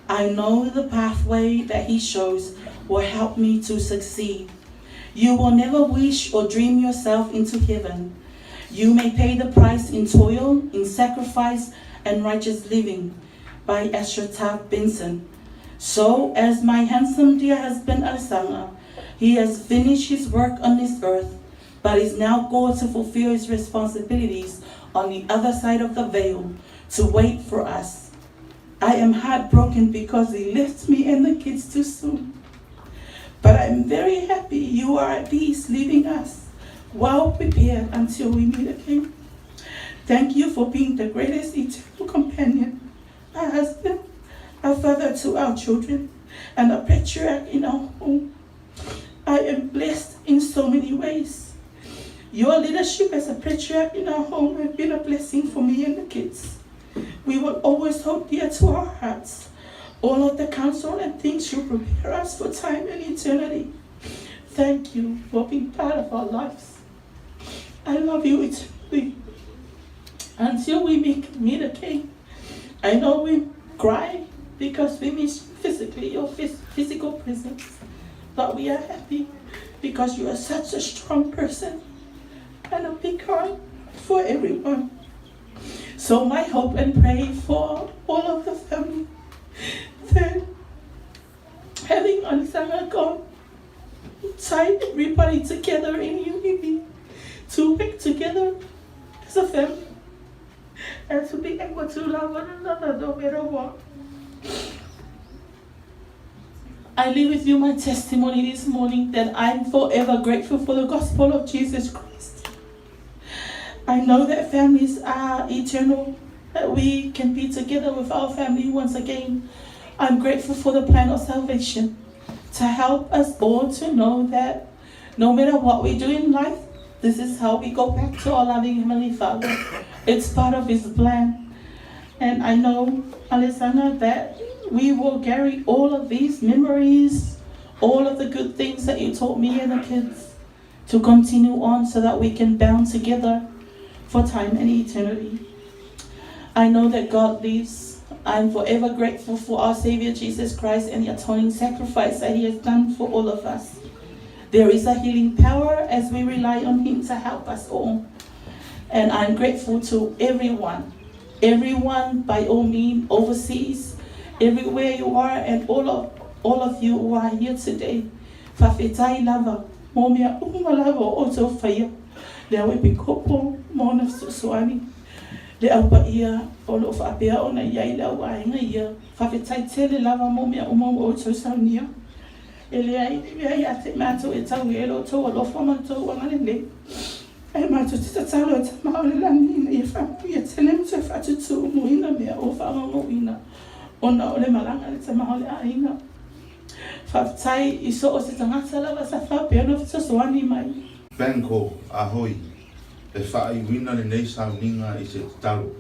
I know the pathway that he shows will help me to succeed. You will never wish or dream yourself into heaven. You may pay the price in toil, in sacrifice, and righteous living. By Ashraf Benson. So, as my handsome dear husband Alesana, he has finished his work on this earth, but is now going to fulfill his responsibilities on the other side of the veil to wait for us. I am heartbroken because he left me and the kids too soon. But I'm very happy you are at peace leaving us, well prepared until we meet again. Thank you for being the greatest eternal companion, a husband, a father to our children, and a patriarch in our home. I am blessed in so many ways. Your leadership as a patriarch in our home has been a blessing for me and the kids. We will always hold dear to our hearts all of the counsel and things you prepare us for time and eternity. Thank you for being part of our lives. I love you eternally. Until we meet again. I know we cry because we miss physically your physical presence, but we are happy because you are such a strong person and a big heart for everyone. So my hope and pray for all of the family that having Alesana gone, tie everybody together in unity to work together as a family and to be able to love one another no matter what. I leave with you my testimony this morning that I'm forever grateful for the gospel of Jesus Christ. I know that families are eternal, that we can be together with our family once again. I'm grateful for the plan of salvation to help us all to know that no matter what we do in life, this is how we go back to our loving Heavenly Father. It's part of His plan. And I know, Alesana, that we will carry all of these memories, all of the good things that you taught me and the kids to continue on so that we can bound together for time and eternity. I know that God lives. I'm forever grateful for our Savior Jesus Christ and the atoning sacrifice that He has done for all of us. There is a healing power as we rely on Him to help us all. And I'm grateful to everyone by all means, overseas, everywhere you are, and all of you who are here today. Fafetai lava, momia umalava oto faya. Le awe pikopo mona suswani. Le aupa ia olo fa apea ona ia la wa inga ia. Fafetai tele lava momia umo oto saunia. Ele ai ate mato e tau elo to olo foma to wangalele. Ai mato tita talo e maole lanina ia fa ia tele mto fa tutu muina mea o fa muina. Ona ole malanga le tamaole ainga. Fafetai iso o se tangata lava sa fa pe no fso swani mai. Benko ahoi e whaai wina le nei sauninga I se talo.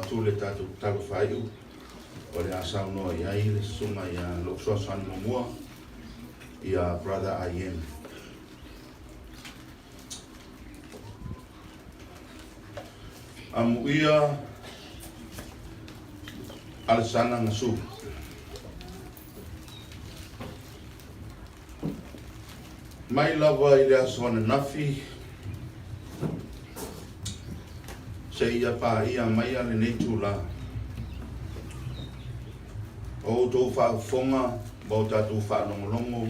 atu le tātou talo whaiu. O le asau noa iai le sunga ia loksoasan mamua ia brother I am. Amu ia Alesana Gasū. Mai lava i le asoana nafi se ia pā ia mai ale nei tūla. O tō whaafonga, bau tātou whaanongolongo.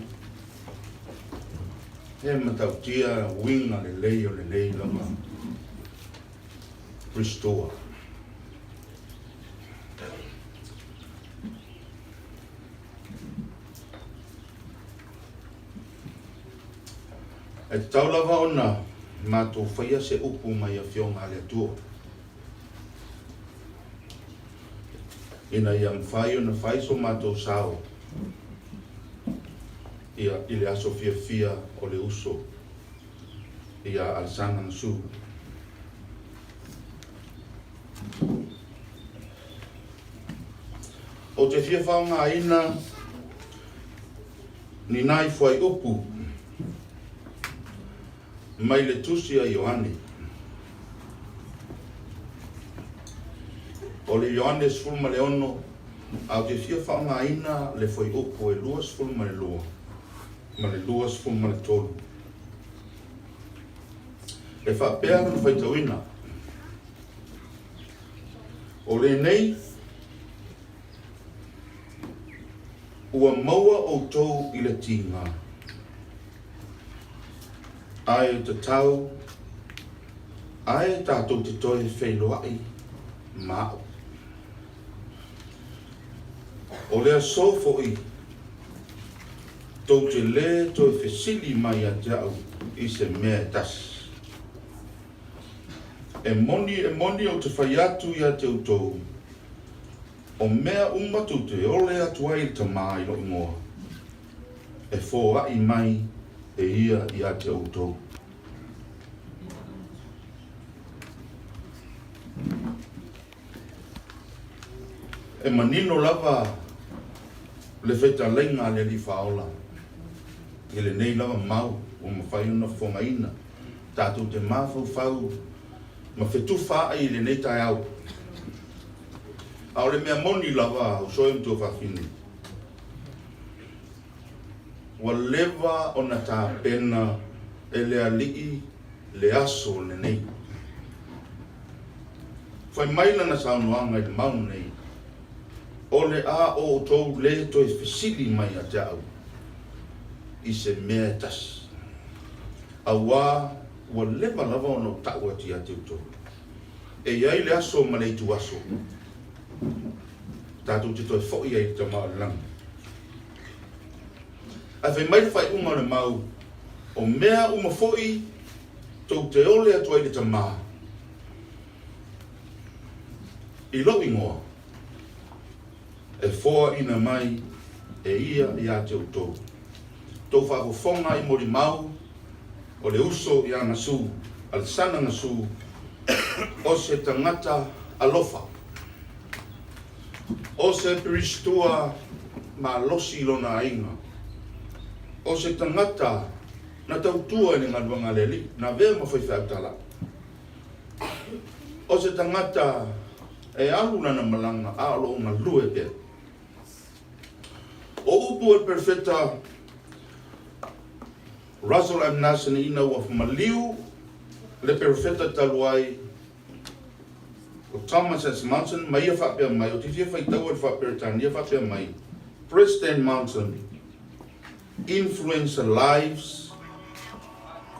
He matautia winga le lei o le lei lava. Restore. E tau lava ona mātou whaia se upu mai a whionga le atua. Ina ia mwhai ona whai so mātou sao. Ia ile aso fia o le uso. Ia Alesana Gasū. O te fia whaonga ina ni nai whai upu mai le tusi a Ioane. O le Ioane sfulma le ono, au te fia whaonga ina le whai upu e lua sfulma le lua, ma le lua sfulma le tolu. Le whapea na whaitauina. O le nei, ua maua o tau i le tinga. Ai te tau, ai tātou te toi whailoai, mao. O lea sofo i, tau te le toi whesili mai a te au i se mea tas. E moni o te whai atu i a te utou, o mea umatu te ole atu ai te mai lo ingoa. E fōa i mai e ia i a te utou. E manino lava le wheta lenga le li whaola. I le nei lava mau o mawhai ona whongaina. Tātou te mawhau ma whetu wha i le nei tai au. Au le mea moni lava o soem tō whawhini. Wa lewa o na tā pena e le alii le aso le nei. Whai maina na saunoanga i le mau nei. O le a o tōu le toi whisili mai a te au. I se mea tas. A wā wa lewa lava o no tau ati a te uto. E iai le aso ma nei tu aso. Tātou te toi fōi ai te maa lang. A whai mai whai unga le mau, o mea uma fōi, tau te ole atu ai te maa. I lo ingoa, e fōa ina mai, e ia i a te utou. Tau whakofonga i mori mau, o le uso i a Gasū, Alesana Gasū, o se tangata alofa. O se peristua ma losi lona ainga. O se tangata na tautua ni ngaluanga leli, na vea ma whaiwhautala. O se tangata e aluna na malanga alo na lue pia. O upu e perfeta Russell M. Nasan ina wa maliu le perfeta taluai o Thomas S. Mountain, mai a whapea mai, o tifia whaitau e whapea tani, a whapea mai. Preston Mountain influence the lives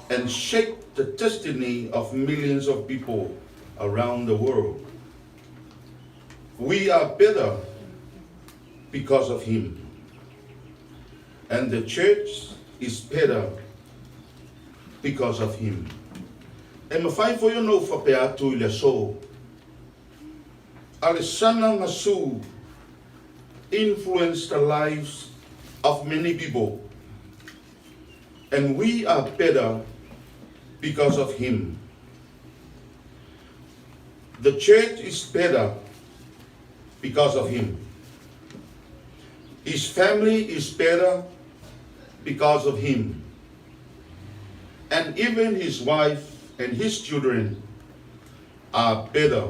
and shape the destiny of millions of people around the world. We are better because of him. And the church is better because of him. E mawhai fo no whapea atu I le so. Alesana Gasū influenced the lives of many people. And we are better because of him. The church is better because of him. His family is better because of him. And even his wife and his children are better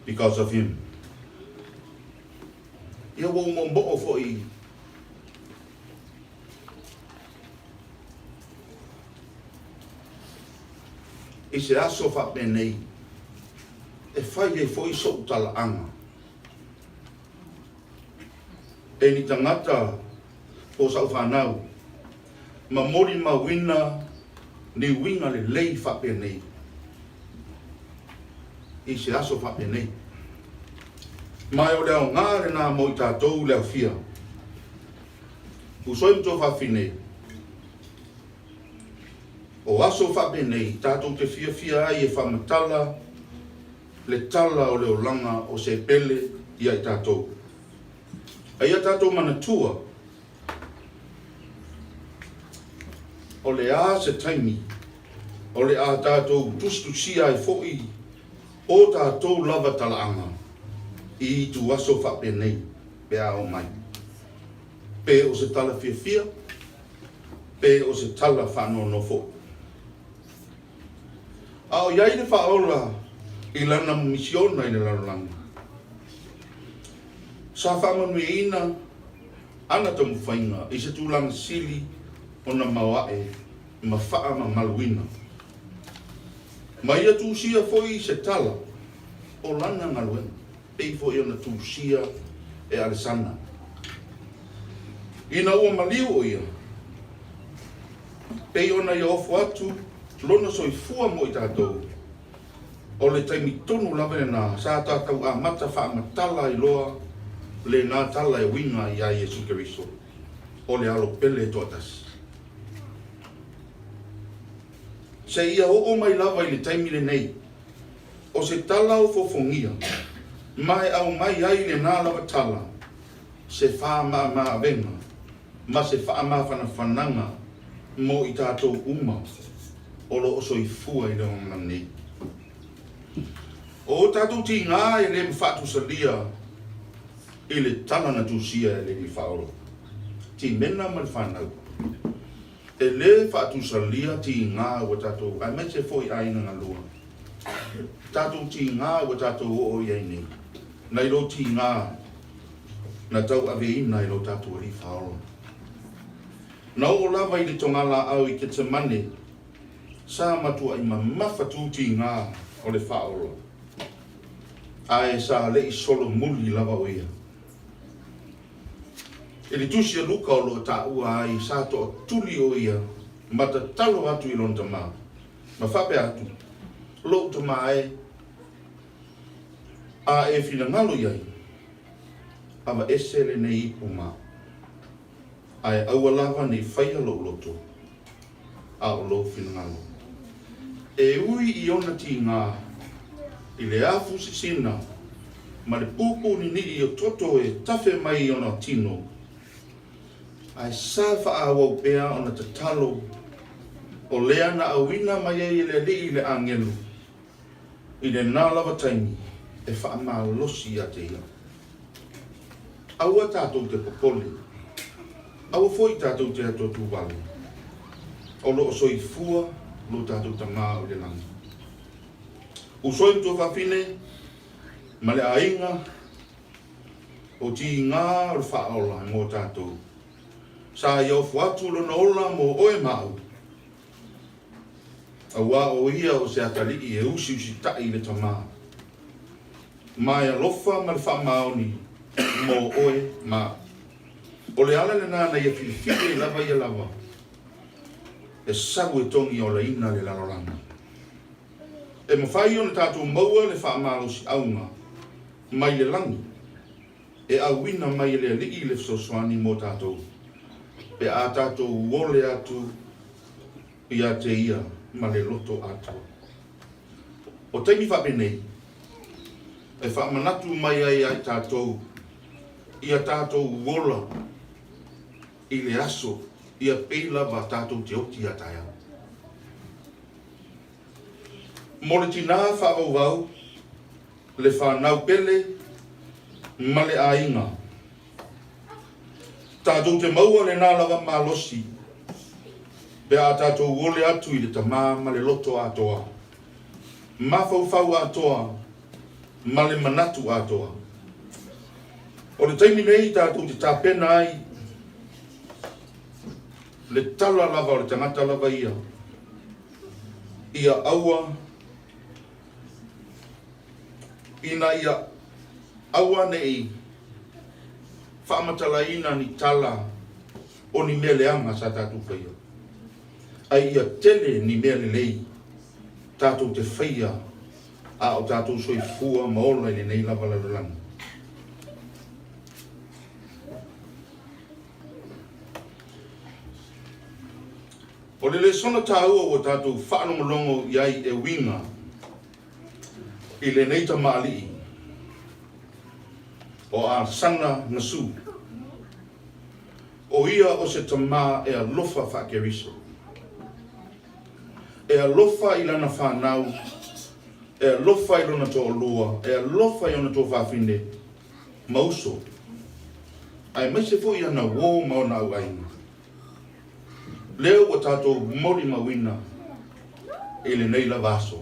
because of him. Ia wo mo fo'i. I se aso whapenei, e whai e fo'i so tala anga. E ni tangata o sau whanau, ma mori ma wina ni winga le lei whapenei. I se aso whapenei. Mai o leo ngāre nā mo i tātou leo whia. Usoi mto whawhinei. O aso whapenei, tātou te whia ai e whamatala, le tala o leo langa o se pele ia i tātou. Aia tātou manatua, o le a se taimi, o le a tātou tustusia e fo'i, o tātou lava talaanga, i tu aso whapenei, pe a o mai. Pe o se tala whia, pe o se tala whano no fo'i. Ao iai le whaola i lana misiona i le lalolanga. Sa whamanui ina ana tamu whainga i se tūlanga sili o na mauae ma whaa ma maluina. Ma ia tūsia foi se tala o lana ngaluena. Pei foi o na tūsia e Alesana. Ina ua maliu o ia. Pei ona i ofu atu lona soifua mo i tātou. O le taimi tonu lawe na sa tātou a mata whaamatala i loa le nā tala e winga i a Iesu Keriso. O le alo pele tōtasi. Se ia o mai lawa i le taimi le nei. O se tala o fofongia. Mai au mai ai le nā lawa tala. Se wha maa venga. Ma se wha maa whananga mo i tātou uma. O lo o soifua i leo ngani. O tātou ti ngā e le mwhatu salia i le tala na tūsia e le ni whaoro. Ti mena mal whanau. E le whatu salia ti ngā o tātou. Ai me se foi aina ngā lua. Tātou ti ngā o tātou o i aini. Nai lo ti ngā na tau aveina i lo tātou a li whaoro. Na o lava i le tongala au i ke te mane. Sa matua i mawhatu ti ngā o le whaoro. Ai sa le i solo muli lava o ia. E li tusia luka o lo ta ua ai sa to tuli o ia. Mata talo atu i lon tama. Ma whape atu. Lo tama e. A e whina ngalo iai. Awa ese le nei ipu ma. Ai aua lava nei whaia lo loto. A o lo whina ngalo. E ui i ona ti ngā. I le afu sisina, ma le pupu ni i o toto e tafe mai i ona tino. Ai sa wha awau pea ona te talo, o lea na awina mai e le li i le angelu. I le nā lava taimi, e wha maa losi a te ia. Aua tātou te popoli, aua foi tātou te ato tu wale. O lo o soifua, lo tātou ta ngā o le langi. Usoi mtu whawhine, ma le ainga, o ti ngā o whaola mō tātou. Sa iau whatu lona ola mō oe mau. A wā o ia o se ataliki e usi tai le tamā. Mai a lofa ma le whamaoni mō oe mau. O le ala le nāna ia whiwhire lava ia lava. E sagu e tongi o le ina le lalolanga. E mawhai o na tātou maua le whaamalosi aunga, mai le langi, e awina mai le alii le fsoswani mō tātou, pe a tātou uole atu i a te ia, ma le loto atu. O teimi whapenei, e whaamanatu mai ai ai tātou, i a tātou uola, i le aso, i a peilawa tātou te oti a tai au. Mo le tina whaau, le whanau pele, male ainga. Tātou te maua le nā lava malosi. Pea tātou wole atu i le tamā ma le loto atoa. Mawhauwhau atoa, ma le manatu atoa. O le taimi nei tātou te tāpena ai, le tala lava o le tangata lava ia. Ia aua, ina ia aua nei, whaamatala ina ni tala o ni mea leanga sa tātou whaia. Ai ia tele ni mea le lei, tātou te whaia, a o tātou soi fua maola i nei lava lalolanga. O le sona tāua o tātou whaanongolongo iai e winga i le neita maali o Alesana Gasū. O ia o se tamā e alofa whaakeriso. E alofa i lana whanau, e alofa i lana tō olua, e alofa i lana tō whawhine, mauso. Ai mai se fo i ana wō maona au aina. Leo o tātou mori mawina e le nei lava aso.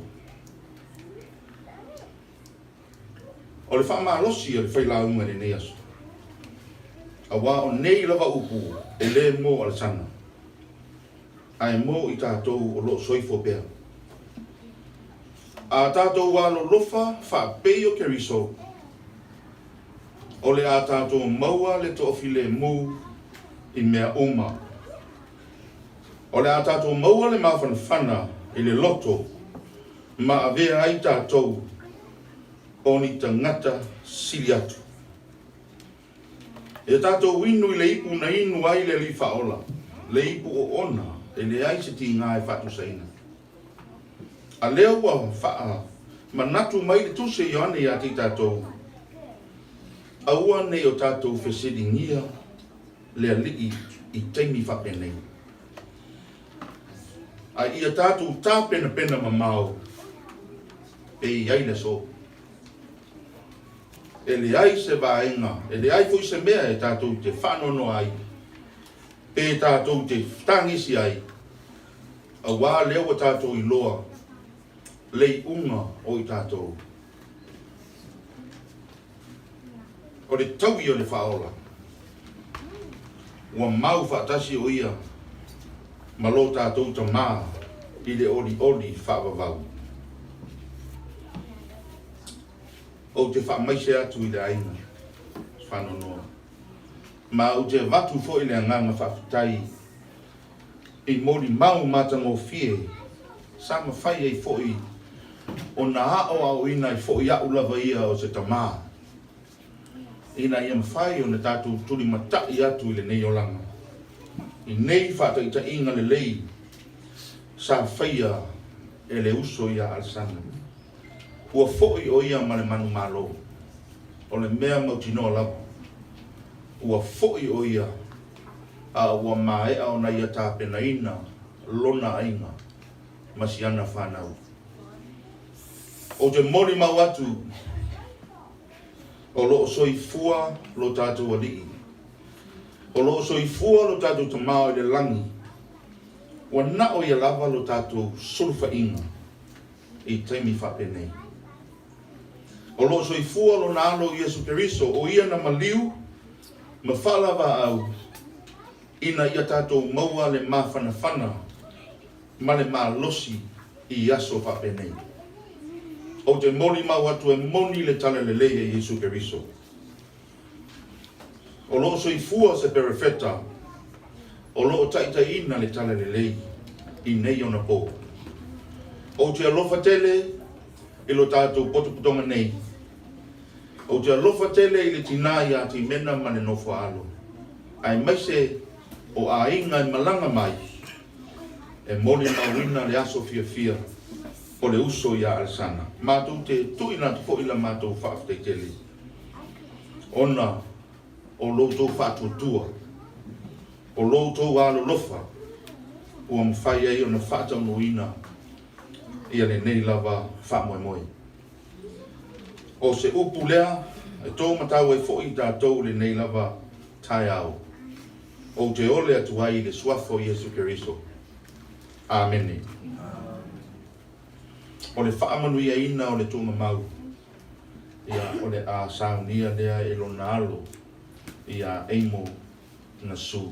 O le whaamalosi o le whailaunga le nei aso. A wā o nei lava upu e le mō Alesana. Ai mō i tātou o lo soifo pēr. A tātou wā lo lofa whaapei o keriso. O le a tātou maua le tofi le mū i mea oma. O le a tātou maua le mawhanawhana i le loto ma a vea ai tātou o ni tangata sili atu. E tātou inu i le ipu na inu ai le li whaola, le ipu o ona e le ai se ti ngā e whatu saina. A leo wa whaa manatu mai le tuse i ane i ati tātou. Aua nei o tātou whesedi ngia le alii i teimi whapenei. A ia tātou tā pena mamau e i aile so. E le ai se vaenga, e le ai fui se mea e tātou te whanono ai. E tātou te tangisi ai. A wā leo o tātou i loa, lei unga o i tātou. O le taui o le whaola. Ua mau whaatasi o ia. Malo tātou ta mā i le oli whaavavau. O te whaamaise atu i le aina, whanonoa. Ma o te watu fo i le anganga whawhitai, i mori mau matango fie, sa ma whai ei fo i, o na ao au ina i fo i au lava ia o se ta mā. Ina i am whai o na tātou turi matai atu i le nei o langa. I nei whata i ta inga le lei sa whaia e le uso i a Alesana. Ua fo'i o ia ma le manu malo. O le mea mautinoa lapu. Ua fo'i o ia a ua maea o na ia tāpena ina lona ainga masiana whanau. O te mori mau atu o lo soi fua lo tātou alii. O lo soi fua lo tātou tamao i le langi. Wa na o ia lava lo tātou sulfa inga i teimi whapenei. O lo soi fua lo na alo Iesu Keriso o ia na maliu ma whalawa au ina ia tātou maua le mawhanawhana ma le losi i aso whapenei. O te moni mau atu e moni le tala le leia Iesu Keriso. O lo soi fua se perefeta, o lo taita ina le tala le lei, i nei ona po. O te alofa tele, i lo tātou potoputonga nei. O te alofa tele i le tina i ati mena mane nofo alo. Ai maise o a inga i malanga mai, e moni mawina le aso fia fia, o le uso i a Alesana. Mātou te tuina te fo ila mātou whaaftai tele. Ona, o loutou whaatutua, o loutou alo lofa, ua mwhai ei o na whaataunuina ia le nei lava whaamoemoe. O se upu lea, E tō matau e fo i tātou le nei lava tai au. O te ole atu ai le suafo Iesu Keriso. Amen. O le whaamanuia ina o le tūma mau. Ia o le a saunia lea e lona alo. Ia Alesana Gasū.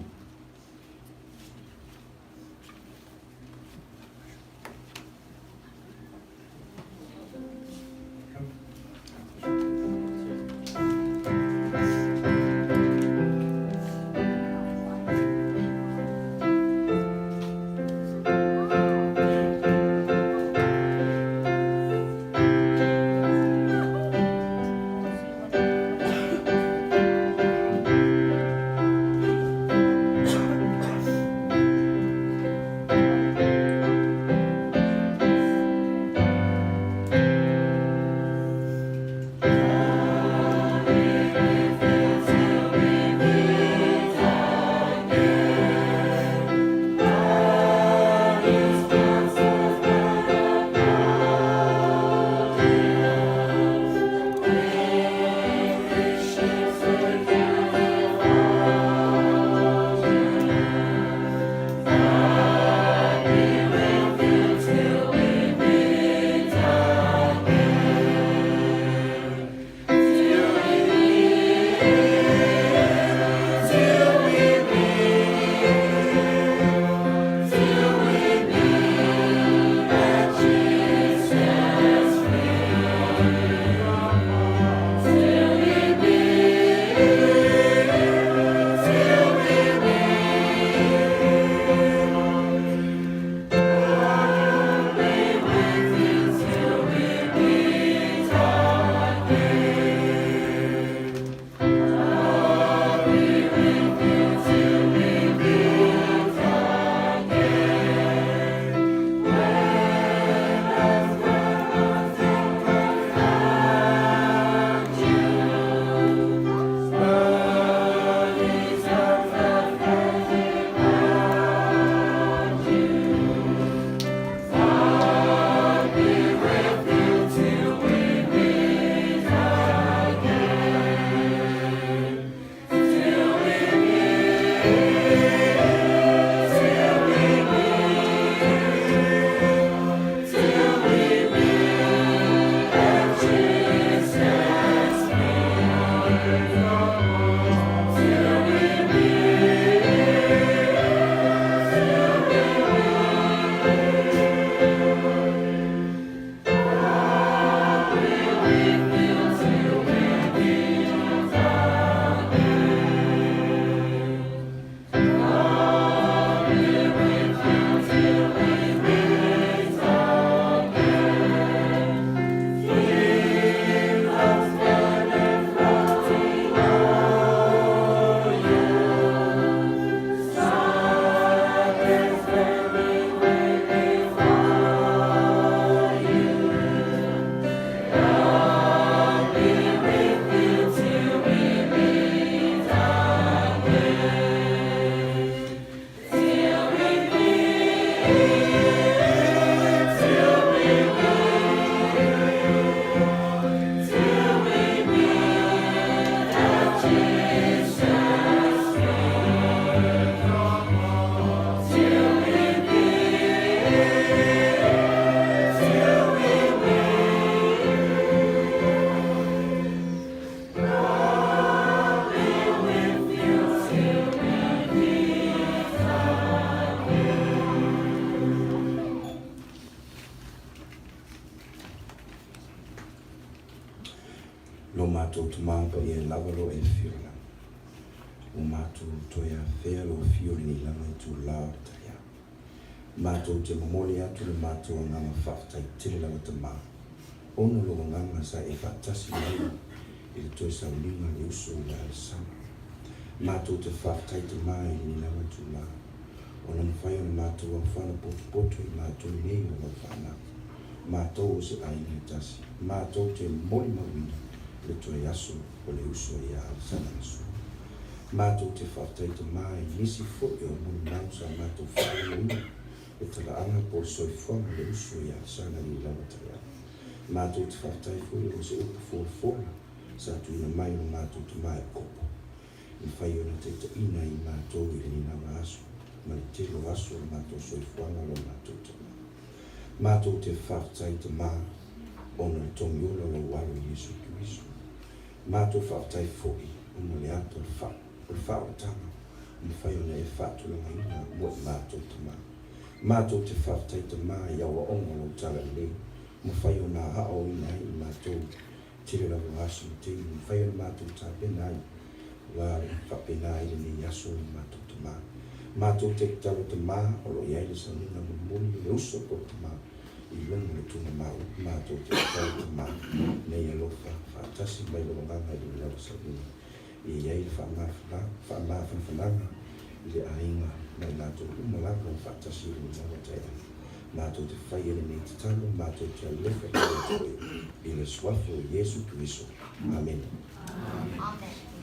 lo mātou tumapa i e lawalo e whiora. O mātou toia whea lo whiori ni langa i tū lao taia. Mātou te mamoli atu le mātou angama whaftai tiri lawa te mā. Ono lo nganga sa e whatasi mai i le toi sa ulinga le uso i Alesana. Mātou te whaftai te mai ni lawa tū lao. Ona mwhai o mātou ang whana poto i mātou nei o la whana. Mātou o se aina tasi. Mātou te moli mawina le toi aso o le uso i Alesana Gasū. Mātou te whaftai te mai nisi fo i o muni nau sa mātou whai o unu. E tala anga po soi whanga le uso i Alesana ni lawa taia. Mātou te whaftai fo i o se upa fōna sa tu ina mai o mātou te mai kopo. I whai o na te ina I mātou I ni nawa aso, ma le telo aso o mātou soifuanga lo mātou te mā. Mātou te whawtai te mā, o na tongi ola lo walu Yesu Kristo. Mātou whawtai fōi, o na le ato le whawatanga, o na whai o na e whātulanga ina mo mātou te mā. Mātou te whawtai te mā I awa onga lo tala leo, mo whai o na hao ina I mātou tiri la wasu te I whai o na mātou tā pena I, wāre whapena I ni yaso I mātou te mā. Mātou te talo te mā, o lo iai le sanina mo moni le uso ko te mā, I longa le tuna mā, mātou te talo te mā, nei alofa, whaatasi mai lo nganga I le lau sanina. I iai le whaamāwhananga, I le ainga, mai mātou umalaka o whaatasi I le lau taia. Mātou te whai ene nei te talo, mātou te alefa I le toi, I le swafo Yesu Kristo. Amen. Amen.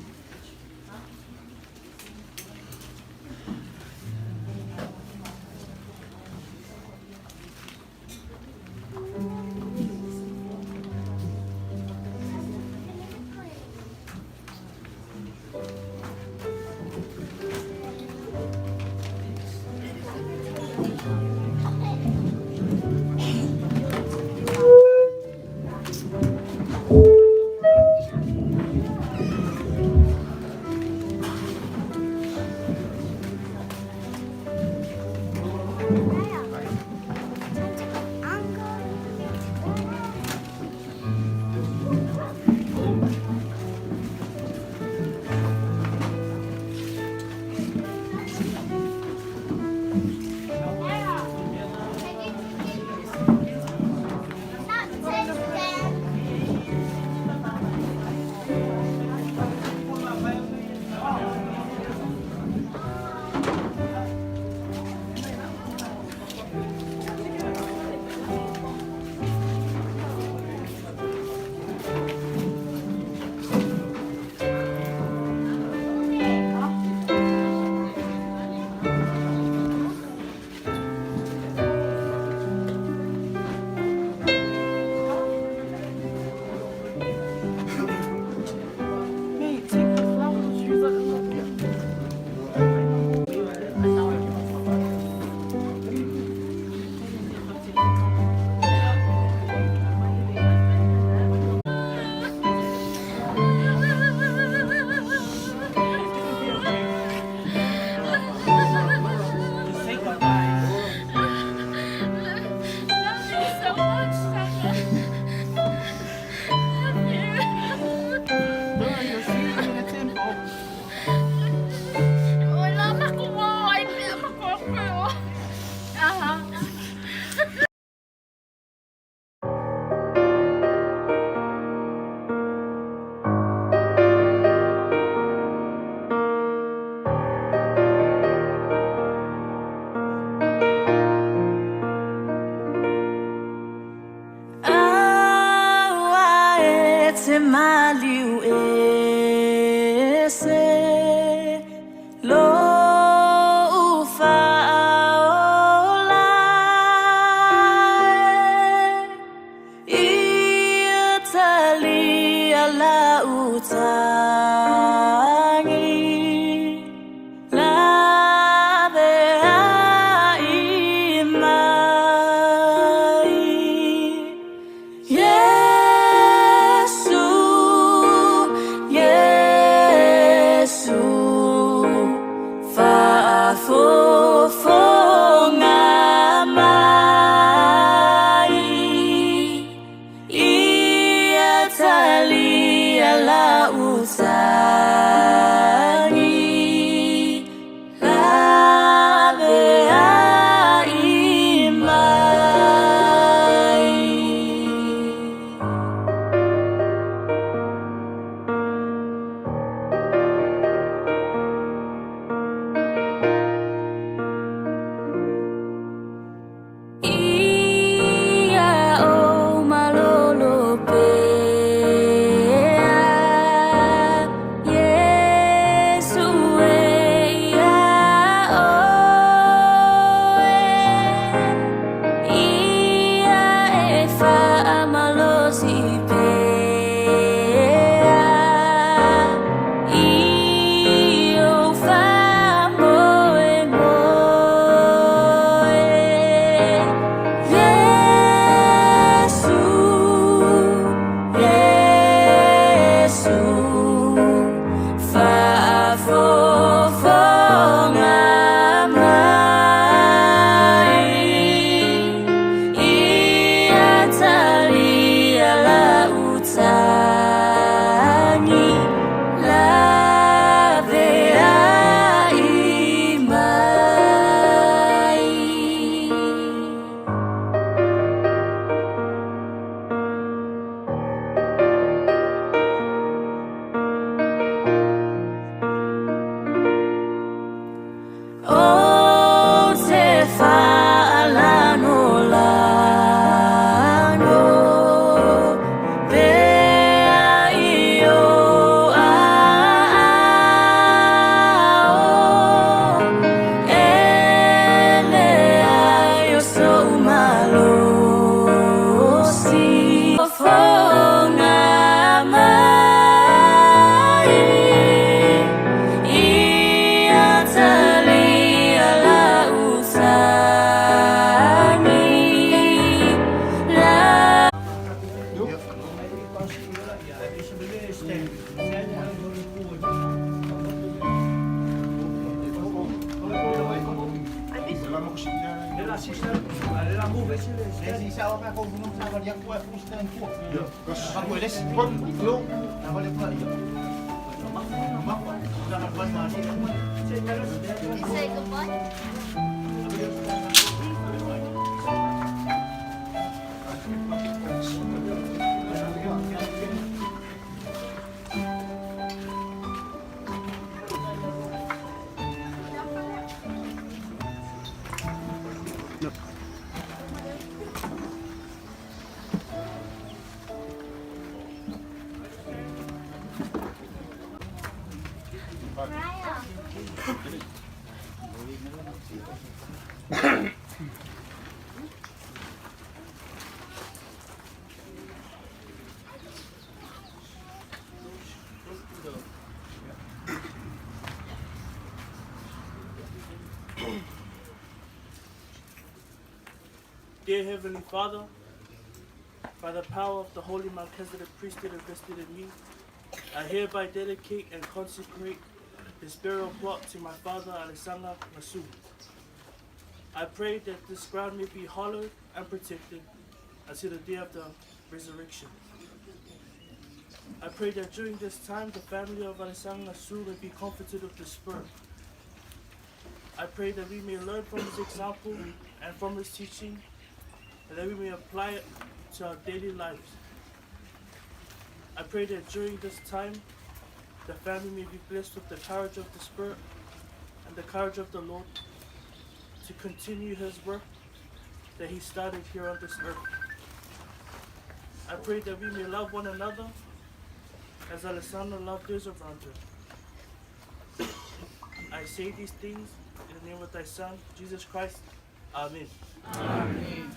Say goodbye. Dear Heavenly Father, by the power of the Holy Melchizedek priesthood invested in me, I hereby dedicate and consecrate this burial plot to my father, Alesana Gasū. I pray that this ground may be hallowed and protected until the day of the resurrection. I pray that during this time, the family of Alesana Gasū may be comforted with the Spirit. I pray that we may learn from his example and from his teaching, and that we may apply it to our daily lives. I pray that during this time, the family may be blessed with the courage of the Spirit and the courage of the Lord to continue his work that he started here on this earth. I pray that we may love one another as Alesana loved those around her. I say these things in the name of thy Son, Jesus Christ. Amen. Amen.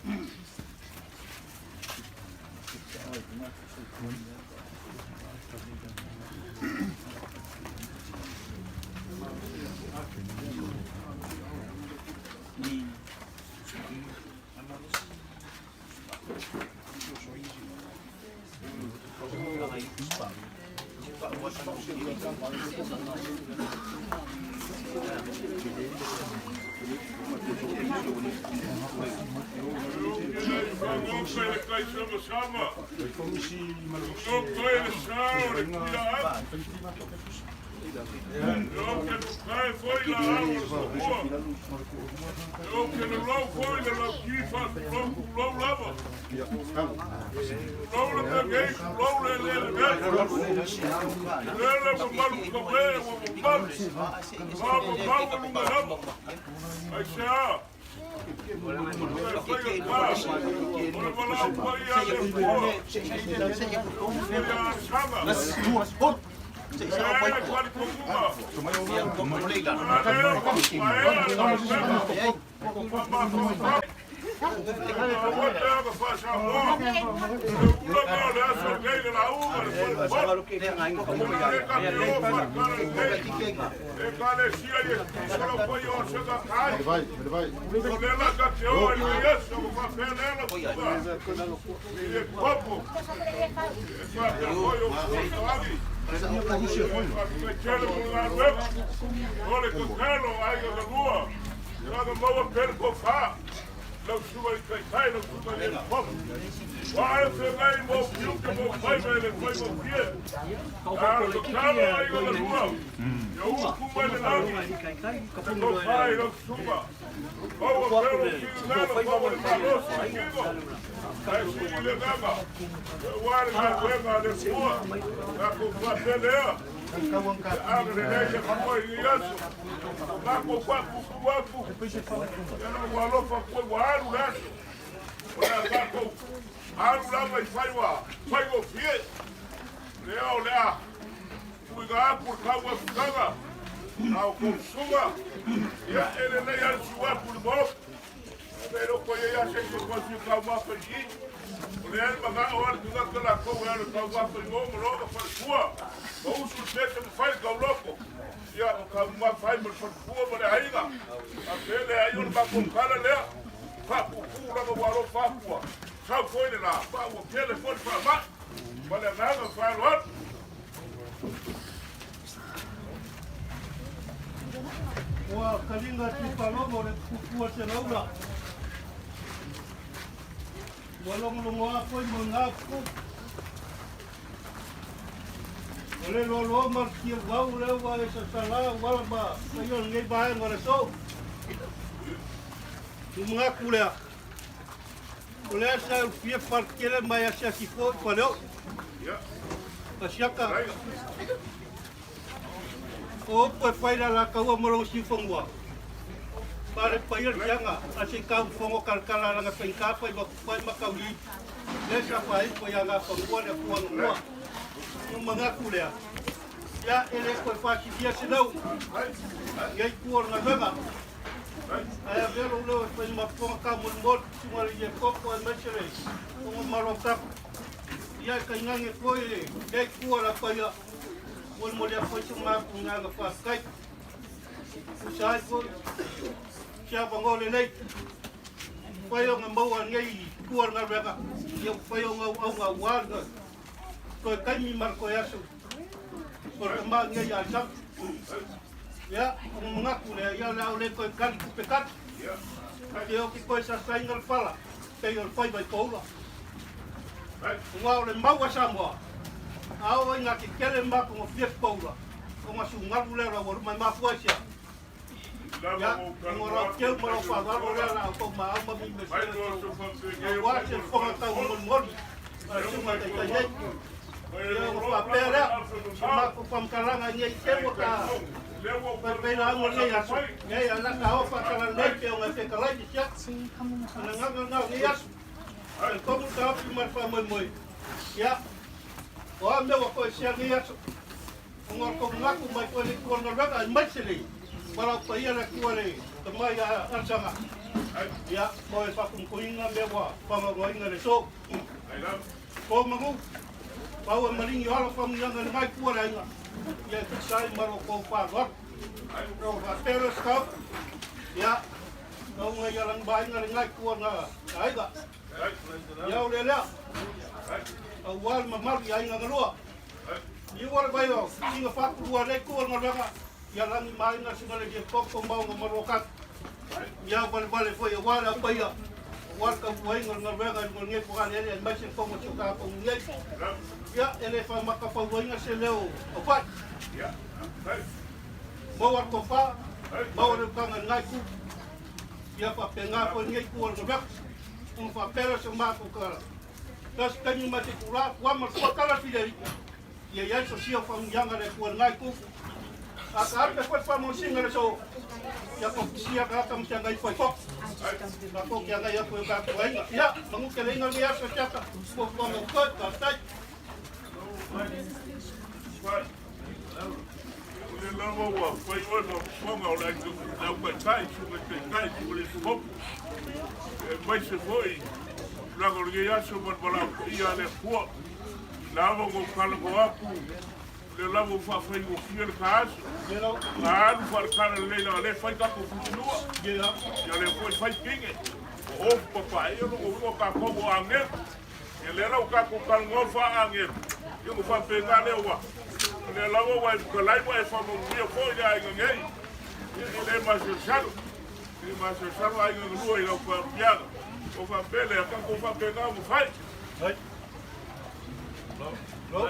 Walong-longoa po yung mga po. Ole lolo markia wau lewa esa sala wala ba ayo ngai ba ngora so mga kulea kulea sa pia parkele mai asa ki fo paleo ya pasiaka o po faira la kaua moro si fongwa pare pair janga asi kau fongo kalkala la penka pa ba makawi desa pai po ya ga fongwa de fongwa mga kulea ya ele ko fasi dia sedau ngai kuor na bega aya velo lo ko ma ponga ka mun bot sumari je koko e mesere ko maroka ya ka ngange ko e ngai kuor apa ya mun mo dia ko suma ku ngaga fa kai usai ko sia bangole nei payo ngambau ngai kuor na bega ya payo ngau warga ko kami marko yasu por kembang ya sak ya mengaku ya la ole ko kan pekat dia ki ko sa saingal pala peyor pai bai paula wa ole mau sambo au ina ki kele mba ko fies paula ko masu ngalu le ra wor mai ma fuasia ya ngora ke mo fa da ro la ko ma ma mi me se wa se fo ta mon suma ta ta eu papera chama com pamkalanga nye temo ka papera mo nye aso nye ala ka ofa kala nete o ngate kala ji sia nga nye aso como ka ofi mar fa moi ya o ame wa ko sia nye aso ngor ko ngaku mai ko ni ko no raga mai sele para pa ia la ko le tamai asanga ya mo e fa kum kuinga me wa pa mo inga le so ko magu Pau maringi ala pamuyanga ngai kuara inga. Ya sai maro ko pa gor. Ro va pero stop. Ya. No ngai yalang bai ngai kuara aiga. Ya ulela. Awal mamar ya inga ngalua. Ni war bai o. Inga fa kuara le kuara ngalaga. Ya lang mai na singale je kok mau ngamarokat. Ya bal foi wala pa ya. Warga buai ngalaga ngai bukan ele masih ko mo chuka ko ngai. Ya, ele fa makapawainga se leo opat. Ya. Mau ko fa, mau le kanga ngai ku. Ya pa penga ko ngai ku orga bak. Fa pero se ma ko kala. Das kani mate kula, wa ma ko kala fideli. Ya so sia fa yanga le ku ngai ku. Aka pe fa mo singa le so. Ya ko sia ka kam sia ngai fa ko. Ko ya ngai ya ko ka ko ya, mangu ke le ngai ya so chaka. Ko mo ko ta ta. Le lava wa foi ono ponga o like na o kai su que kai su le su hop vai se foi la gorgia su por bola ia le fo lava o kala ko apu le lava fa foi o fiel cas na al far kala le fai ka ko funua ya le foi fai pinge o papa eu no ka ko ange ele era o ka ko kal ngofa ange eu fa pegar le wa le lavo wa ko lai wa fa mo mi ko ya ngai ele ma se saru ai no lu e fa piaga o fa pele ka ko fa pegar mo fai no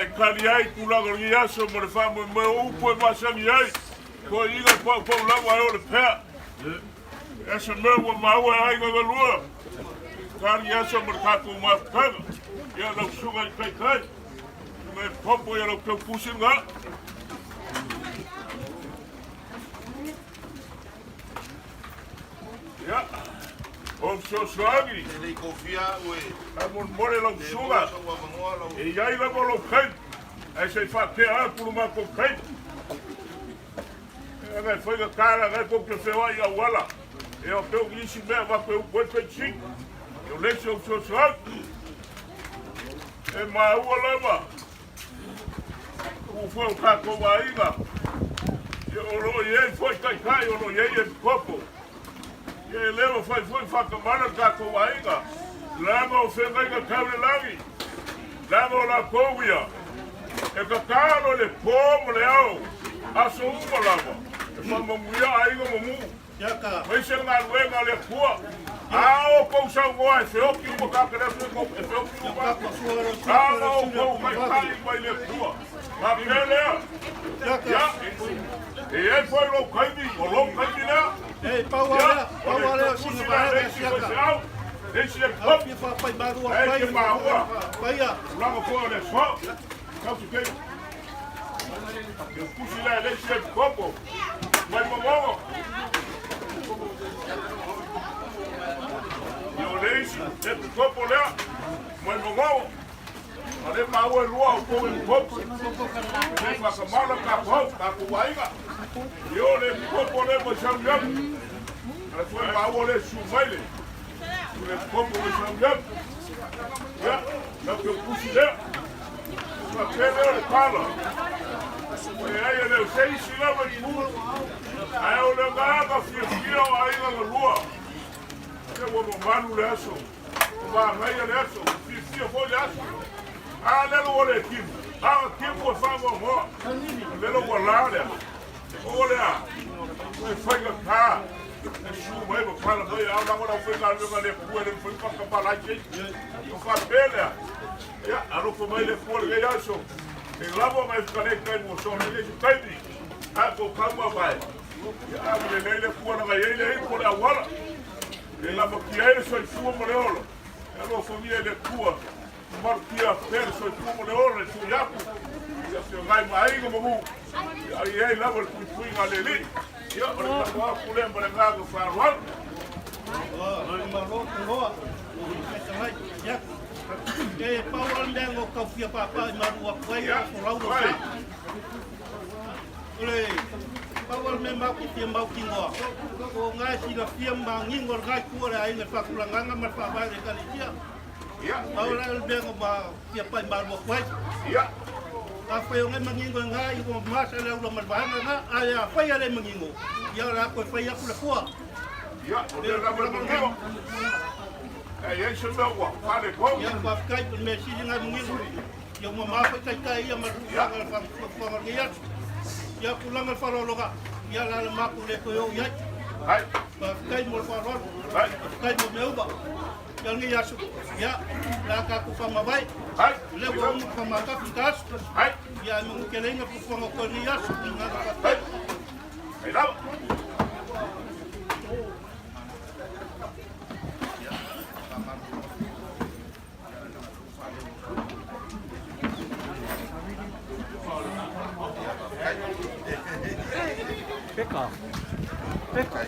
e kari ai kulaga ngi aso mo le wha mo upo e masangi ai. Ko inga pau lawa e o le pea. E se mea wa maua e ainga galua. Kari aso mo le kako mafutanga. Ia lau sunga i kai. Me popo ia lau keu pusin nga. Ia. O sosoagi. Nei kofia ue. A mon more lau sunga. E iai lava lau kai. E se whakea a kuru ma ko kai. E ngai whaiga kāra ngai ko ke whewa i a wala. E o peo isi mea wako e upoe pensi. E o lesi o sosoagi. E maua lava. Ufo o kako wa inga. E olo iei foi kai olo iei e kopo. E lewa foi whakamana kako wa inga. Lama o whenga inga kaure langi. Lama o la kouia. E ka kāro le pōmo le au. Aso uma lama. E whamamuia a inga mamu. Maise ngā ruenga le kua. Ao kou sau ngoa e whioki uma kakere e whioki uma. Ao kou kai mai le kua. Ma pelea. Ya. E e foi lo kaimi, o lo kaimi lea. Ei, pau alea, singa maere, siaka. Esse é top. Pia pai barua, É que barua. Paia. Logo foi olha só. Não se queima. Eu puxo lá, esse é copo. Vai mamão. Eu leite, é copo lá. Vai mamão. Ale maua lua o povo em copo. Vem com a camada, capão, capuaiga. E eu le copo le moçambique. Mas foi maua le chumaile. Le copo moçambique. Já, não que eu puxo lá. Uma pena ele fala. E aí eu sei se leva de tudo. Aí eu levava fio aí na lua. Eu vou bombar no leço. Uma meia leço. Fio foi leço. Ah, lelo ole kim. Ah, kim ko fa mo. Lelo wala le. Olha. Foi faiga ka. Chu mai bo fala doi a na ngora foi ka le ku ele foi pa ka pala che. Eu fa pele. Ya, aro ko mai le ku le ya so. E lavo mai ka le kai mo so le se kai di. A ko ka mo vai. Ya, le ku na ga ele ko la wala. E la mo ki ele so fu mo le olo. Alo fo mi le ku. Marquia perso e fumo le ore su yaku. Ya se ngai mai go mu. Ya ye la vol ku ngaleli. Ya ora ka wa ku le mbere nga go fa ron. Oi, maro ngoa. Ya. E pau ndengo ka fia papa maru wa kwai ko rau no. Ole. Pau me ma ku fia mau ki ngoa. Ko ngai si la fia ma ngingo ngai ku ora ai le fa ku langa ma fa ba re ka le. Ya, ahora el vengo ba pia pai mar mo kwai. Ya. A foi ngai mangingo ngai ko mas ele ulo mar ba nga aya foi ele mangingo. Ya la ko foi ya ku le kwa. Ya, o le la mangingo. E se me wa, fale ko. Ya ba kai me si ngai mangingo. Ya mo ma foi kai ya ma ya fa fa ya. Ya ku langa fa lo ga. Ya la ma ku le ko yo ya. Hai. Ba kai mo fa ro. Hai. Kai mo me ba. Yang ni yasu, ya, laka ku fama vai. Hai, lewa mu fama ka fitas. Hai, ya mu kelenga ku fama ko ni yasu, ngaka ka. Hai. Hai lá. Peka. Peka.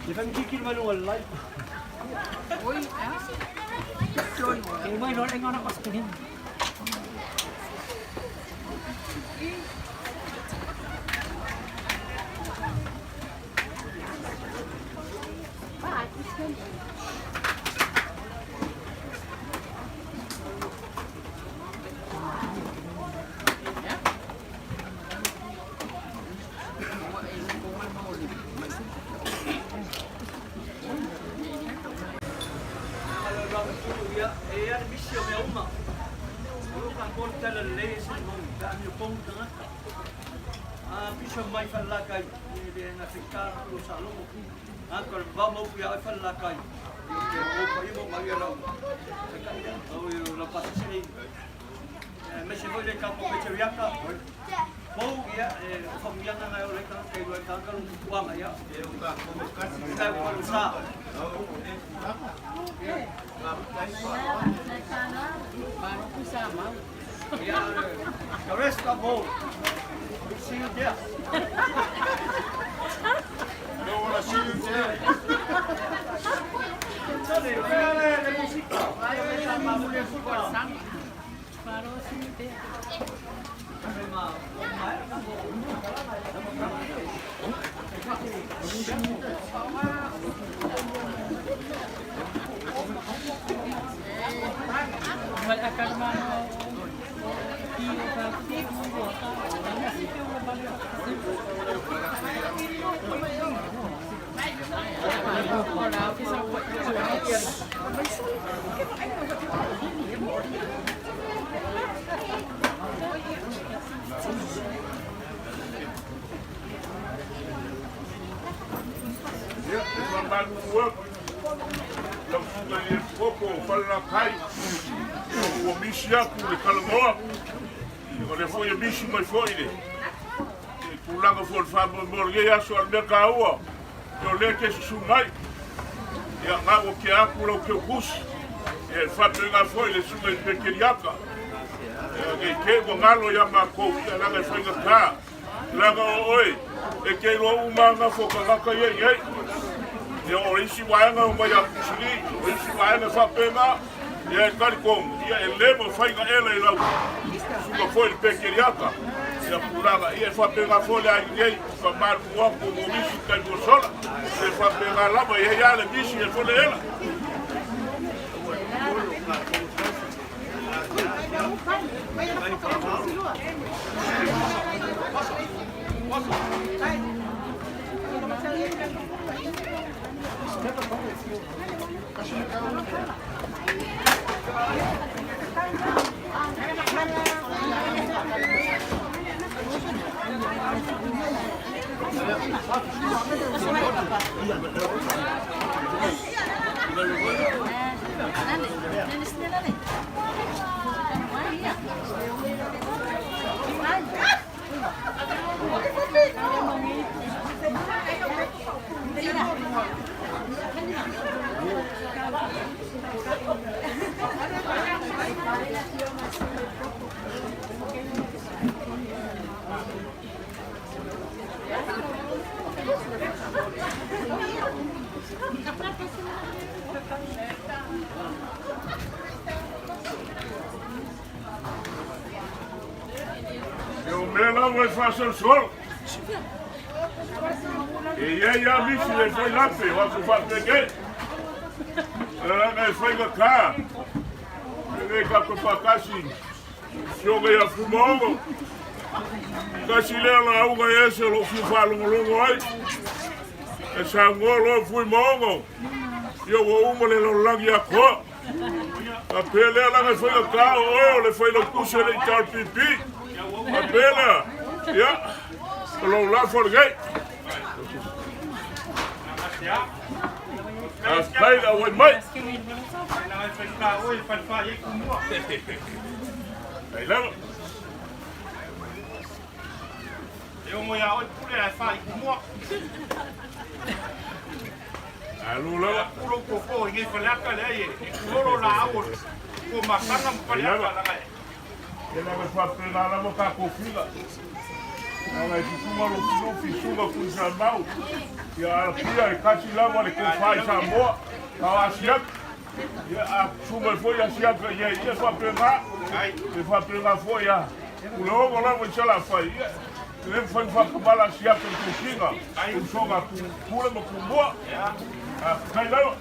Dia kan kikir malu walai. Oi, ah. Joy. Kau mai lor engan apa sekali. The rest of all, we'll see you there. Don't want to see you there. Yo isi waanga mo ya kusili, isi waanga fa pena, ya kali kom, ya elemo fai ga ela ila. Suka foi pekeriaka. Ya puraga, ya fa pena foi a ninguém, fa mar wa ko mo bisu kai go sola. Se fa pena la ba ya le bisu ya foi ela. Eu me vai fazer sol. E ya bicho le foi lá pe, o que faz peguei. Ela me foi cá. Peguei cá com facashi. Joguei a fumongo. Casilela uga esse lo falo longo ai. Essa ngolo fui mongo. Eu vou le lo lagi a ko. A pele ela me foi cá, o le foi no puxo le tal pipi. A pele. Ya. Lo lá forguei. As paida o mai. Aí lá. Eu mo ya oi pule a fai mo. Alu la pulo ko ngi fala ka le ye. Lolo la awo. Ko makana mpala la ga. Ela me fa pena la mo ka ko figa. Ela fuma lo fino fisuma com jambau. E a pia e casi lá vale com faz amor. Tá asia. E a fuma foi asia que ia fa pena. E fa pena foi a Ulo wala mo chala fai. Le fai fa kabala sia pe kusinga. Usonga kule mo kumbua. Kai lao.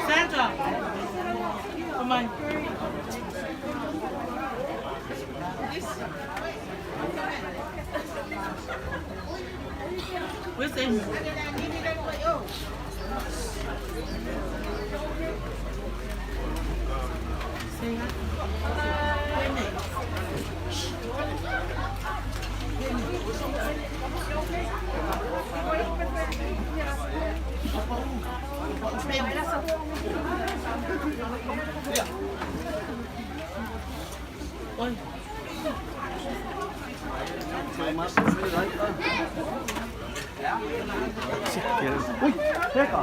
Santa, come on. Where's Amy? Say hi. Ôi. Ui, thế cả.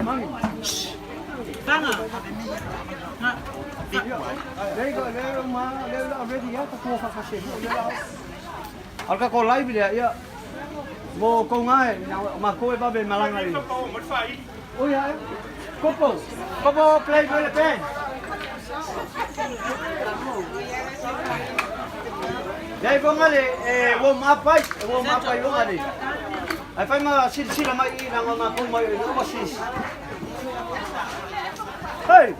Vâng ạ. Đây gọi đây mà đây là ready á, cô phải xem đây. Alka ko live dia ya. Mo ko ngai ma ko ba ben malang lagi. Oh ya. Kopo play with the pen. Dai ko ngale warm up pai lo ngale. Ai fai ma sila mai na ma ko mai no sis. Hey.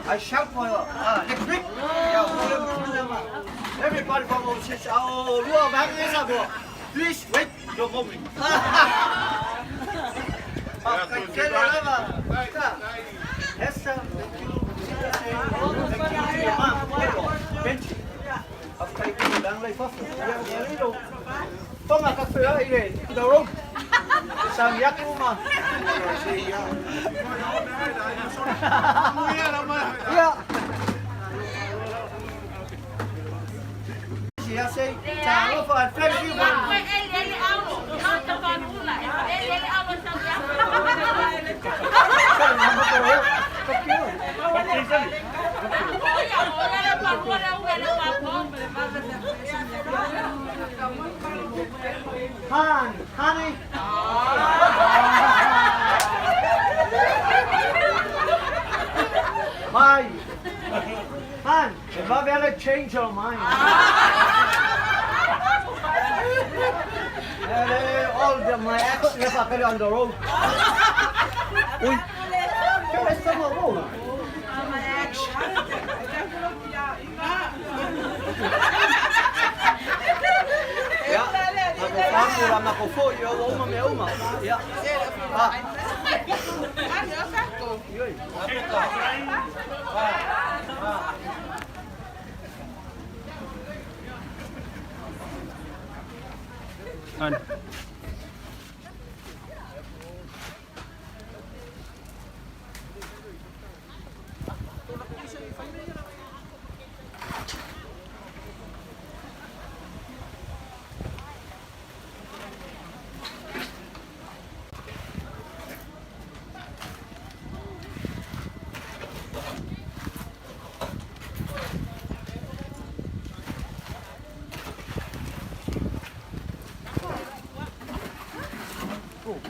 I shout for next week. Everybody from OCS, please wait your moment. Toma café ahí to the room. Samyak mo ma. Yeah. Siya say, "Talo pa, thank you." Honey. Hi. Han, if I've ever changed your mind. All my ex never got on the road. Uy. ¿Qué es esta road? My ex. Ja, maar voor je oma met oma. Ja. Ah.